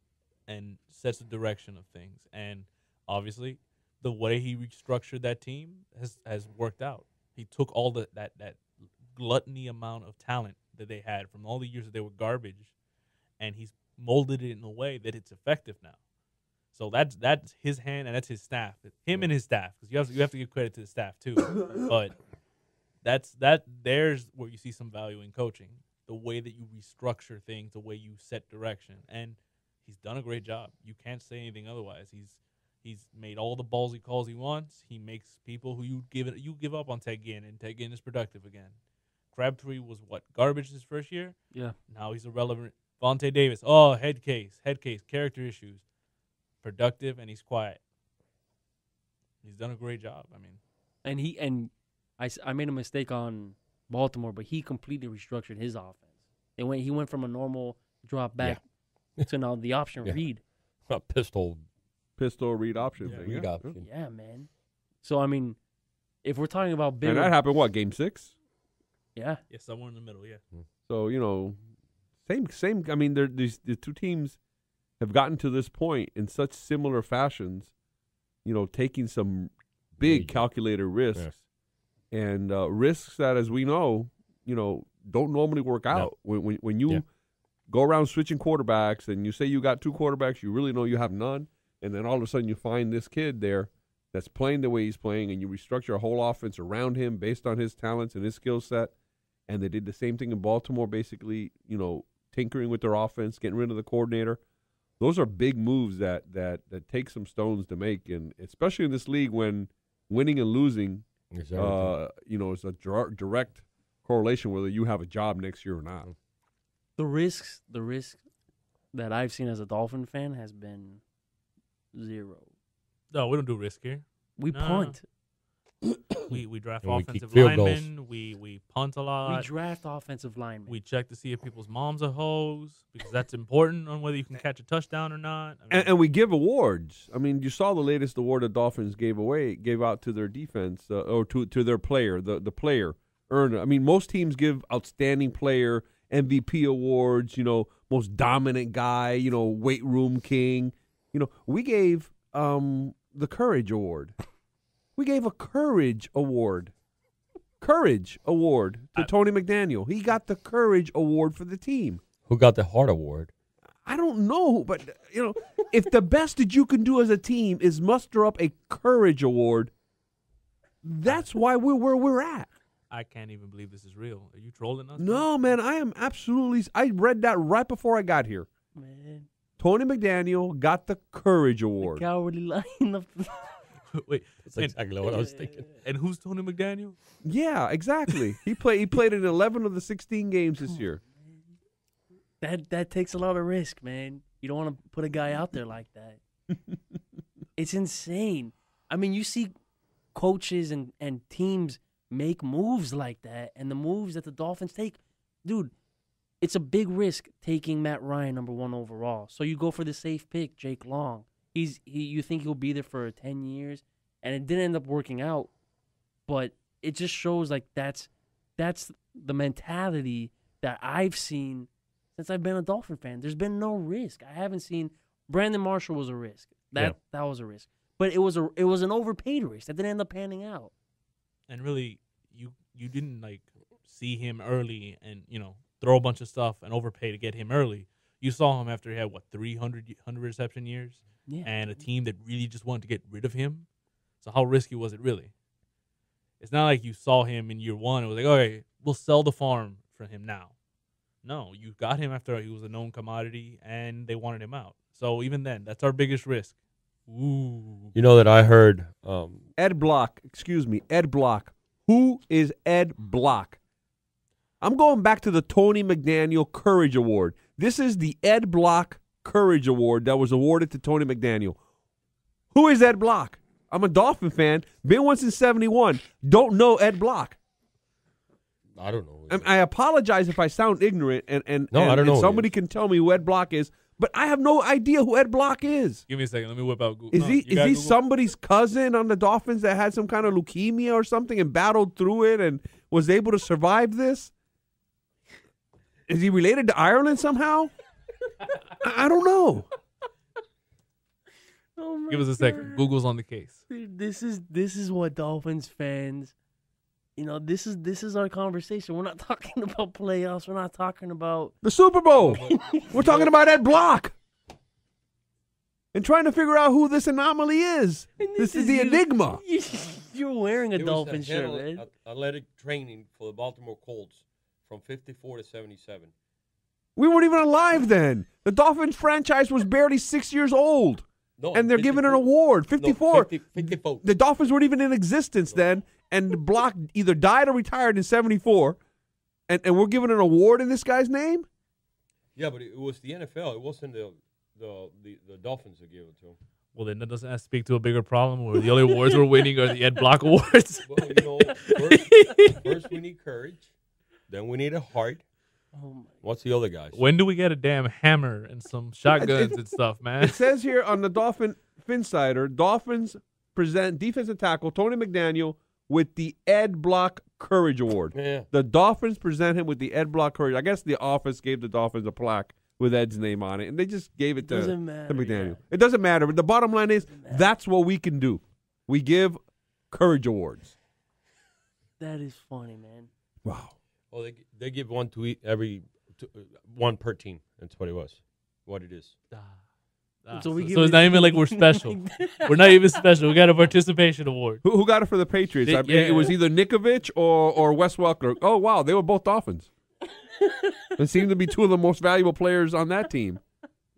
and sets the direction of things. And obviously, the way he restructured that team has worked out. He took all that gluttony amount of talent that they had from all the years that they were garbage, and he's molded it in a way that it's effective now. So that's his hand and that's his staff. Him and his staff, because you have to give credit to the staff too. But there's where you see some value in coaching. The way that you restructure things, the way you set direction. And he's done a great job. You can't say anything otherwise. He's made all the ballsy calls he wants. He makes people who you give up on Ted Ginn, and Ted Ginn is productive again. Crabtree was garbage his first year? Yeah. Now he's irrelevant. Vontae Davis, head case, character issues. Productive, and he's quiet. He's done a great job. I mean, I made a mistake on Baltimore, but he completely restructured his offense. He went from a normal drop back to now the option read. A pistol read option thing. read Yeah. option. Yeah, man. So I mean, if we're talking about Bill, And that happened, what, game 6? yeah, somewhere in the middle, yeah. So, same. I mean, the two teams have gotten to this point in such similar fashions, taking some big calculated risks. Yes. And risks that, as we know, don't normally work out. When you go around switching quarterbacks and you say you got two quarterbacks, you really know you have none. And then all of a sudden you find this kid there that's playing the way he's playing, and you restructure a whole offense around him based on his talents and his skill set. And they did the same thing in Baltimore, basically, tinkering with their offense, getting rid of the coordinator. Those are big moves that take some stones to make, and especially in this league when winning and losing, is a direct correlation whether you have a job next year or not. the risk that I've seen as a Dolphin fan has been zero. No, we don't do risk here. We No. punt. We draft And we kick offensive field goals. linemen. We punt a lot. We draft offensive linemen. We check to see if people's moms are hoes because that's important on whether you can catch a touchdown or not. I mean, And we give awards. I mean, you saw the latest award the Dolphins gave out to their defense or to their player. The player earned. I mean, most teams give outstanding player, MVP awards. Most dominant guy. Weight room king. We gave the Courage Award. We gave a Courage Award. Courage Award to Tony McDaniel. He got the Courage Award for the team. Who got the Heart Award? I don't know, but, if the best that you can do as a team is muster up a Courage Award, that's why we're where we're at. I can't even believe this is real. Are you trolling us? No, man, I am absolutely. I read that right before I got here. Man, Tony McDaniel got the Courage Award. the cowardly lion of Wait, That's exactly what I was thinking. and who's Tony McDaniel? Yeah, exactly. He played in 11 of the 16 games this year. that takes a lot of risk, man. You don't want to put a guy out there like that. It's insane. I mean, you see coaches and teams make moves like that, and the moves that the Dolphins take, dude, it's a big risk taking Matt Ryan number 1 overall. So you go for the safe pick, Jake Long. You think he'll be there for 10 years, and it didn't end up working out. But it just shows like that's the mentality that I've seen since I've been a Dolphin fan. There's been no risk. I haven't seen Brandon Marshall was a risk. That was a risk. But it was an overpaid risk that didn't end up panning out. And really, you didn't like see him early and throw a bunch of stuff and overpay to get him early. You saw him after he had 300 reception years, and a team that really just wanted to get rid of him. So how risky was it really? It's not like you saw him in year 1 and was like, okay, we'll sell the farm for him now. No, you got him after he was a known commodity and they wanted him out. So even then, that's our biggest risk. Ooh. You know that I heard Ed Block. Ed Block. Who is Ed Block? I'm going back to the Tony McDaniel Courage Award. This is the Ed Block Courage Award that was awarded to Tony McDaniel. Who is Ed Block? I'm a Dolphin fan. Been one since 71. Don't know Ed Block. I don't know. I apologize if I sound ignorant and I don't know somebody can tell me who Ed Block is, but I have no idea who Ed Block is. Give me a second. Let me whip out Google. Is he somebody's cousin on the Dolphins that had some kind of leukemia or something and battled through it and was able to survive this? Is he related to Ireland somehow? I don't know. Oh Give us a second. Google's on the case. Dude, this is what Dolphins fans, this is our conversation. We're not talking about playoffs. We're not talking about The Super Bowl. We're talking about Ed Block. And trying to figure out who this anomaly is. This is the enigma. You're wearing a Dolphin shirt, man. Athletic training for the Baltimore Colts from 54 to 77. We weren't even alive then. The Dolphins franchise was barely 6 years old. No, And they're giving an award. 54. No, 54. The Dolphins weren't even in existence then. And Block either died or retired in 74. And we're giving an award in this guy's name? Yeah, but it was the NFL. It wasn't the Dolphins that gave it to him. Well, then that doesn't speak to a bigger problem where the only awards we're winning are the Ed Block Awards. Well, first we need courage. Then we need a heart. Oh my. What's the other guys? When do we get a damn hammer and some shotguns and stuff, man? It says here on the Dolphin Finsider, Dolphins present defensive tackle Tony McDaniel with the Ed Block Courage Award. Yeah. The Dolphins present him with the Ed Block Courage. I guess the office gave the Dolphins a plaque with Ed's name on it, and they just gave it to McDaniel. Yeah. It doesn't matter, but the bottom line is that's what we can do. We give Courage Awards. That is funny, man. Wow. Well, they give one to one per team. That's what it was. What it is. So it's not even like we're special. We're not even special. We got a participation award. Who got it for the Patriots? I mean, it was either Nikovich or Wes Welker. Oh, wow. They were both Dolphins. It seemed to be two of the most valuable players on that team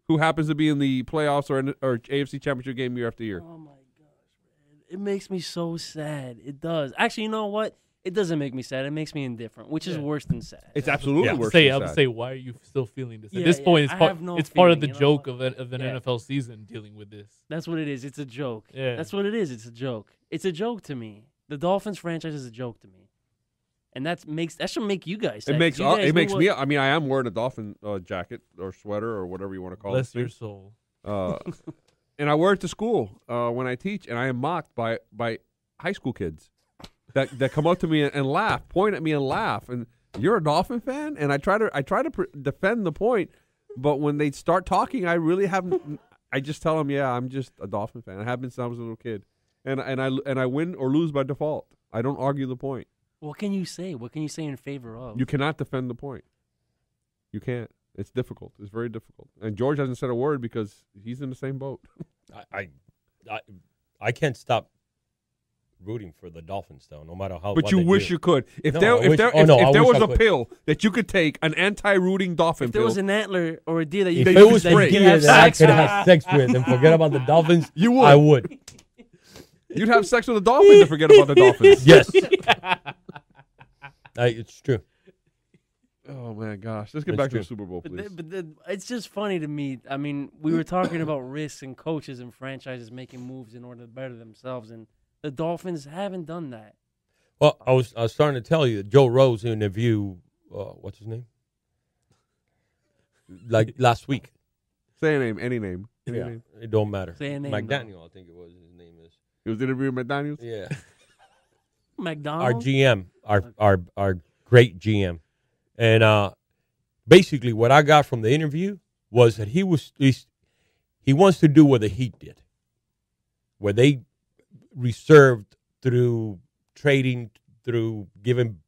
who happens to be in the playoffs or AFC Championship game year after year. Oh, my gosh, man. It makes me so sad. It does. Actually, you know what? It doesn't make me sad. It makes me indifferent, which is worse than sad. It's absolutely worse I than would sad. say, why are you still feeling this? Yeah, At this point, it's part of the feeling, joke of an Yeah. NFL season dealing with this. That's what it is. It's a joke. Yeah. That's what it is. It's a joke. It's a joke to me. The Dolphins franchise is a joke to me. And that should make you guys sad. It makes You guys me. know what- I mean, I am wearing a Dolphin jacket or sweater or whatever you want to call Bless it. your soul. And I wear it to school when I teach, and I am mocked by high school kids that come up to me and laugh, point at me and laugh. And you're a Dolphin fan, and I try to defend the point, but when they start talking, I really haven't. I just tell them, yeah, I'm just a Dolphin fan. I have been since I was a little kid, and I win or lose by default. I don't argue the point. What can you say? What can you say in favor of? You cannot defend the point. You can't. It's difficult. It's very difficult. And George hasn't said a word because he's in the same boat. I can't stop rooting for the Dolphins, though, no matter how. But what you they wish do. you could. If No, there I wish- if oh, no, I there wish was I a could. pill that you could take, an anti-rooting Dolphin If there pill, was an antler or a deer that you If That could you it was could a spray. deer have that I sex could with. have sex with and forget about the Dolphins, You would. I would. you'd have sex with a dolphin to forget about the Dolphins. Yes. It's true. Oh man, gosh. Let's get That's back to true. the Super Bowl, please. But it's just funny to me. I mean, we were talking about risks and coaches and franchises making moves in order to better themselves, and the Dolphins haven't done that. Well, I was starting to tell you that Joe Rose interview, what's his name? Like last week. Say a name, any name. Any name. It don't matter. Say a name, McDaniel, I think it was his name is. He was interviewing McDaniels. Yeah. Our McDonald's. GM, our great GM, and basically what I got from the interview was that he wants to do what the Heat did, where they reserved through trading, through giving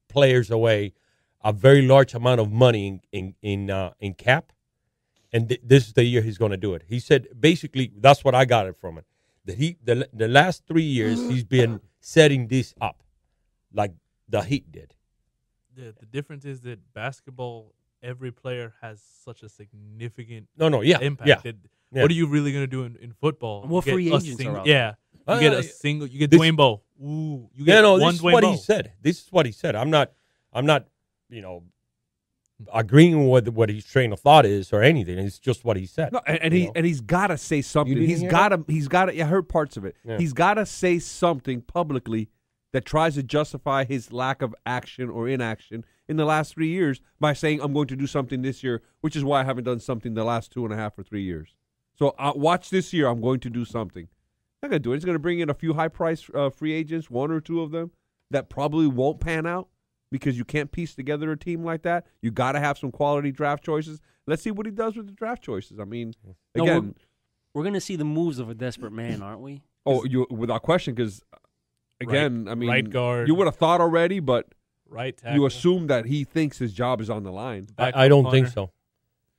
players away, a very large amount of money in cap, and this is the year he's going to do it. He said basically that's what I got it from it. The last 3 years he's been setting this up, like the Heat did. The difference is that basketball, every player has such a significant impact. impact. Yeah. What are you really going to do in football? What You get free a agents are out Yeah. You get a single. You get this- Dwayne Bowe. Ooh, you get one this is Dwayne what Bowe. he said. This is what he said. I'm not, agreeing with what his train of thought is or anything. It's just what he said. No, and you know? he's got to say something. didn't He's hear got to. I heard parts of it. Yeah. He's got to say something publicly that tries to justify his lack of action or inaction in the last 3 years by saying, I'm going to do something this year, which is why I haven't done something the last 2.5 or 3 years. So watch this year. I'm going to do something. Not going to do it. He's going to bring in a few high-priced free agents, one or two of them, that probably won't pan out because you can't piece together a team like that. You got to have some quality draft choices. Let's see what he does with the draft choices. I mean, No, again, we're going to see the moves of a desperate man, aren't we? you without question, because again, I mean, right guard. you would have thought already, but Right tackle. you assume that he thinks his job is on the line. I don't think punter, so.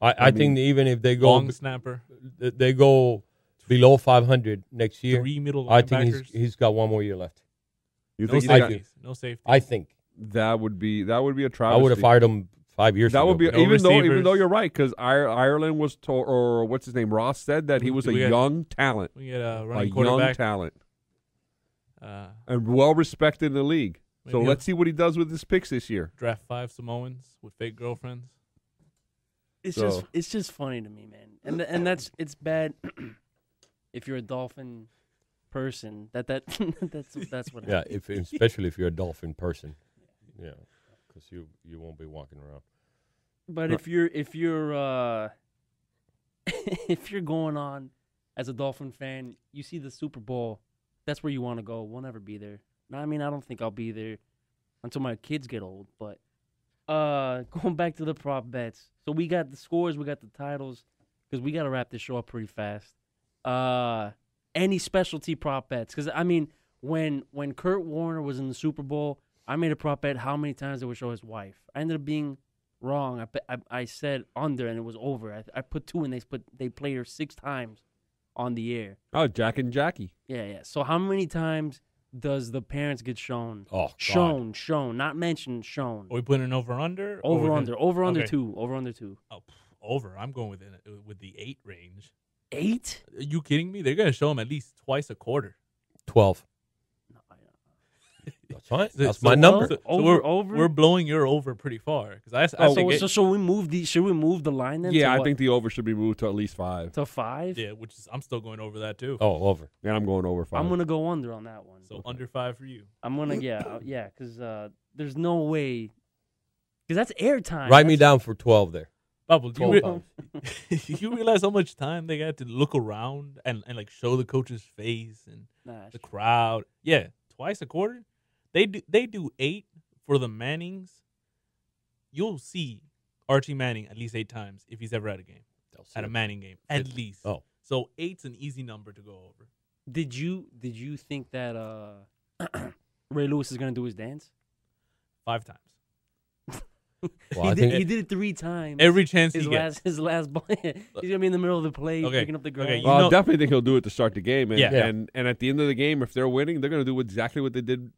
I think mean, even if they go Long snapper. they go below 500 next year, 3 middle I linebackers. think he's got one more year left. You no think safeties. No safety. I think that would be a I travesty. would have fired him 5 years That ago. would be but- No even though receivers. you're right, because Ireland was told, or what's his name, Ross said that he was a We got- young talent, We get a a running young quarterback. talent, Uh, and well respected in the league. So maybe let's see what he does with his picks this year. draft 5 Samoans with fake girlfriends. So- It's just funny to me, man. And it's bad if you're a Dolphin person. That's what. yeah, especially if you're a Dolphin person, yeah, because you won't be walking around. But if you're if you're going on as a Dolphin fan, you see the Super Bowl. That's where you want to go. We'll never be there. No, I mean, I don't think I'll be there until my kids get old. But going back to the prop bets. So we got the scores, we got the titles, because we got to wrap this show up pretty fast. Any specialty prop bets? Because, I mean, when Kurt Warner was in the Super Bowl, I made a prop bet how many times they would show his wife. I ended up being wrong. I said under, and it was over. I put 2, and they played her 6 times on the air. Oh, Jack and Jackie. Yeah. So how many times does the parents get shown? Oh, God. Shown, not mentioned, shown. Are we putting an over-under? Over or under, over under Okay. 2, over under 2. Oh, over. I'm going with the 8 range. 8? Are you kidding me? They're going to show them at least twice a quarter. 12. No, That's fine. So- That's so- my number. So Over? we're blowing your over pretty far because I So, think so should we move the line then? Yeah, to I what? think the over should be moved to at least 5. to 5. yeah, which is I'm still going over that too. Oh, over. And I'm going over 5. I'm gonna go under on that one. So under 5 for you. I'm gonna yeah, because there's no way, because that's airtime. Write me That's- down for 12 there. Bubble, do 12 times. you realize how much time they got to look around and like show the coach's face and Nah, the crowd? Yeah, twice a quarter. They do 8 for the Mannings. You'll see Archie Manning at least 8 times if he's ever at a game, at a Manning game, at least. Oh. So 8's an easy number to go over. Did you think that Ray Lewis is gonna do his dance? 5 times. Well, I think he did it 3 times. Every chance he his gets. last ball. He's gonna be in the middle of the play, Okay, picking up the ground. okay, you Well, I know- definitely think he'll do it to start the game. And, Yeah. and at the end of the game, if they're winning, they're going to do exactly what they did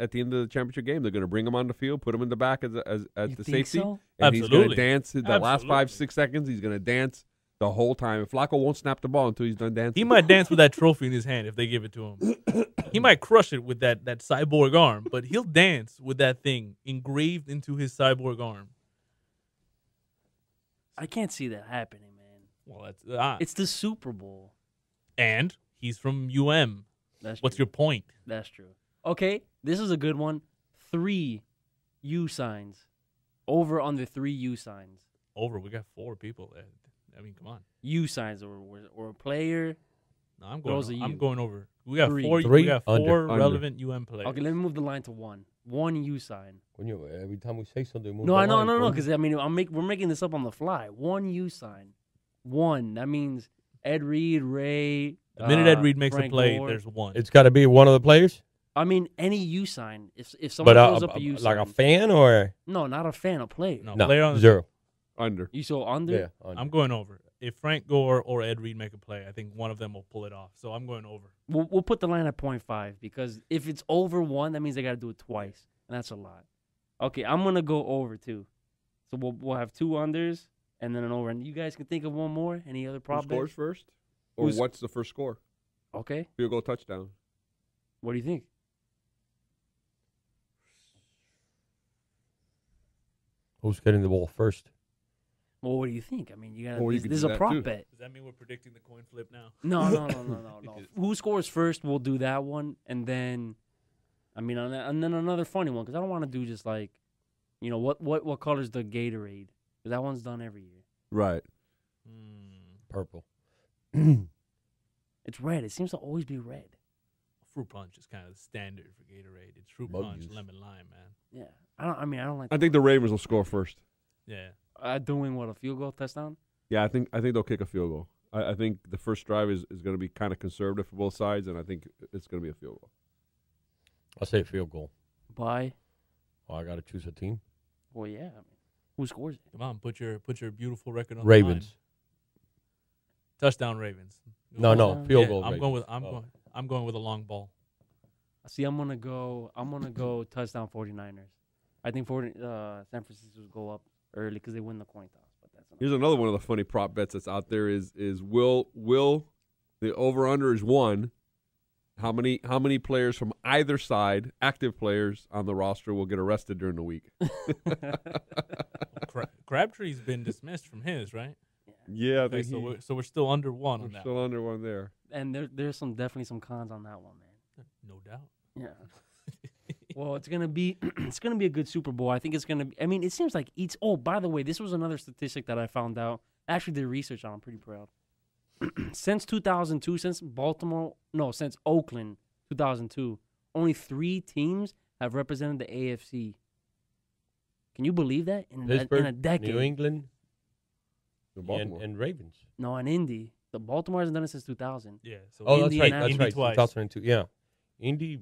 at the end of the championship game. They're going to bring him on the field, put him in the back as You the think safety, so? and he's going to Absolutely. dance the last Absolutely. 5-6 seconds. He's going to dance the whole time. And Flacco won't snap the ball until he's done dancing. He might dance with that trophy in his hand if they give it to him. He might crush it with that cyborg arm, but he'll dance with that thing engraved into his cyborg arm. I can't see that happening, man. Well, that's It's the Super Bowl. and he's from UM. That's What's true. your point? That's true. Okay, this is a good one. 3 U signs. Over under 3 U signs. Over. We got 4 people. I mean, come on. U signs or a player. No, I'm Those going. are I'm you. going over. We got 3. 4. We Three got under. 4 Under. relevant UM players. Okay, let me move the line to 1. 1 U sign. every time we say something, move No, the I know, line, no, bro. because I mean, we're making this up on the fly. 1 U sign. 1. That means Ed Reed, Ray. The minute Ed Reed makes Frank a play, Gore. there's 1. It's got to be one of the players, I mean, any U sign. If someone but throws up a U like sign, a fan or no, not a fan, a player. no, no player on the 0. Under. You saw under. Yeah, under. I'm going over. If Frank Gore or Ed Reed make a play, I think one of them will pull it off. So I'm going over. We'll put the line at 0.5 because if it's over 1, that means they got to do it twice, and that's a lot. Okay, I'm gonna go over 2. So we'll have 2 unders and then an over. And you guys can think of one more. Any other Who prop scores bets? first? Or Who's- what's the first score? Okay. Field goal touchdown. What do you think? Who's getting the ball first? Well, what do you think? I mean, you got Or you this could is do a that, prop too. bet. Does that mean we're predicting the coin flip now? No. Who scores first? We'll do that one, and then, I mean, and then another funny one because I don't want to do just like, you know, what color's the Gatorade? 'Cause that one's done every year. Right. Purple. It's red. It seems to always be red. Fruit punch is kind of the standard for Gatorade. It's fruit Bug punch, juice. lemon lime, man. Yeah. I don't like. I think the Ravens will score first. Yeah. Doing what, a field goal touchdown? Yeah, I think they'll kick a field goal. I think the first drive is going to be kind of conservative for both sides, and I think it's going to be a field goal. I'll say field goal. By? Well, I got to choose a team. Well, yeah. I mean, who scores it? Come on, put your beautiful record on Ravens. the line. Touchdown Ravens. No, Yeah, field goal. I'm Ravens. going with Oh. I'm going with a long ball. See, I'm gonna go touchdown 49ers. I think San Francisco will go up early because they win the coin toss. But that's Here's another one of the funny prop bets that's out there is will the over under is 1. How many players from either side, active players on the roster, will get arrested during the week? Crabtree's been dismissed from his, right? Yeah, I Okay, think so we're still under 1 we're on that. still under one there. And there's definitely some cons on that one, man. No doubt. Yeah. Well, it's gonna be a good Super Bowl. I think it's gonna be. I mean, it seems like each. Oh, by the way, this was another statistic that I found out. I actually did research on. I'm pretty proud. Since 2002, since Oakland 2002, only 3 teams have represented the AFC. Can you believe that in a decade? New England, In Baltimore. and Ravens. No, in Indy. The Baltimore hasn't done it since 2000. Yeah. So Oh, that's right. Indianapolis. That's right. Indy twice. 2002. Yeah. Indy.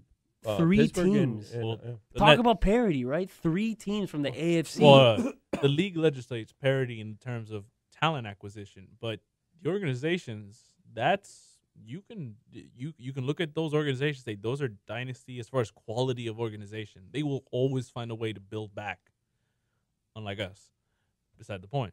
3 Pittsburgh teams. Well, the Talk net- about parity, right? 3 teams from the AFC. Well, the league legislates parity in terms of talent acquisition, but the organizations, that's you can look at those organizations, say those are dynasty as far as quality of organization. They will always find a way to build back, unlike us. Beside the point.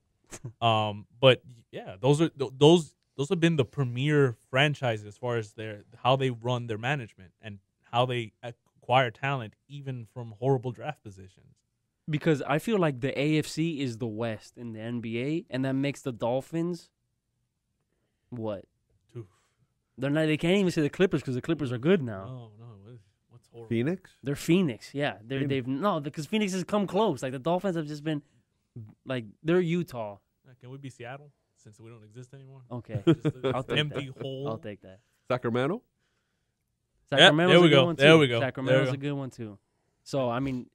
But yeah, those have been the premier franchises as far as how they run their management and how they acquire talent, even from horrible draft positions. Because I feel like the AFC is the West in the NBA, and that makes the Dolphins what? Oof. They can't even say the Clippers because the Clippers are good now. No, what's horrible? Phoenix? They're Phoenix, yeah. Because Phoenix has come close. Like the Dolphins have just been, like they're Utah. Can we be Seattle since we don't exist anymore? Okay, Just an I'll take empty that. hole. I'll take that. Sacramento? Sacramento's there we a good go. one too. There we go. Sacramento's There we a good one too. So I mean,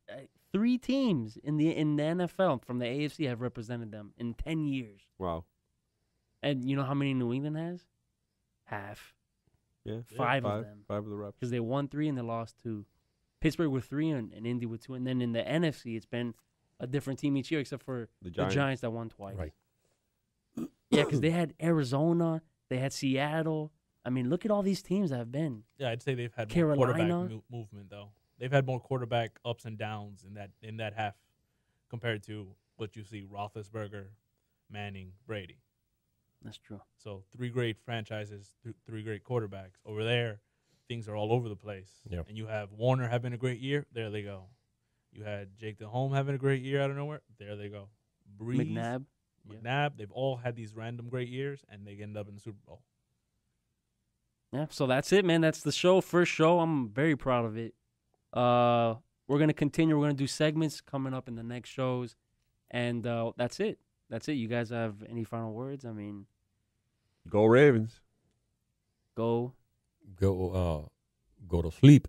3 teams in the NFL from the AFC have represented them in 10 years. Wow. And you know how many New England has? Half. Yeah. 5 of them. 5 of the reps. Because they won 3 and they lost 2. Pittsburgh with 3 and Indy with 2. And then in the NFC, it's been a different team each year, except for The the Giants. Giants that won twice. Right. Yeah, because they had Arizona, they had Seattle. I mean, look at all these teams that have been. Yeah, I'd say they've had more Carolina. quarterback movement though. They've had more quarterback ups and downs in that half compared to what you see Roethlisberger, Manning, Brady. That's true. So 3 great franchises, 3 great quarterbacks. Over there, things are all over the place. Yeah. And you have Warner having a great year. There they go. You had Jake Delhomme having a great year out of nowhere. There they go. Breeze, McNabb. They've all had these random great years, and they end up in the Super Bowl. Yeah, so that's it, man. That's the show. First show. I'm very proud of it. We're going to continue. We're going to do segments coming up in the next shows. And that's it. That's it. You guys have any final words? I mean, Go Ravens. go. Go to sleep.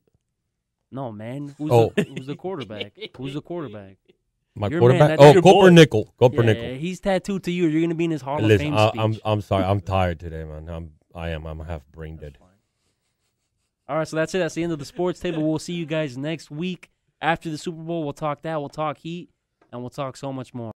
No, man. Who's the quarterback? Who's the quarterback? My Your quarterback. man, that's your Cooper boy. Nickel. Cooper Yeah, Nickel. he's tattooed to you. You're going to be in his Hall of Listen, Fame speech. I'm sorry. I'm tired today, man. I'm half brain dead. All right, so that's it. That's the end of the Sports Table. We'll see you guys next week after the Super Bowl. We'll talk that. We'll talk Heat, and we'll talk so much more.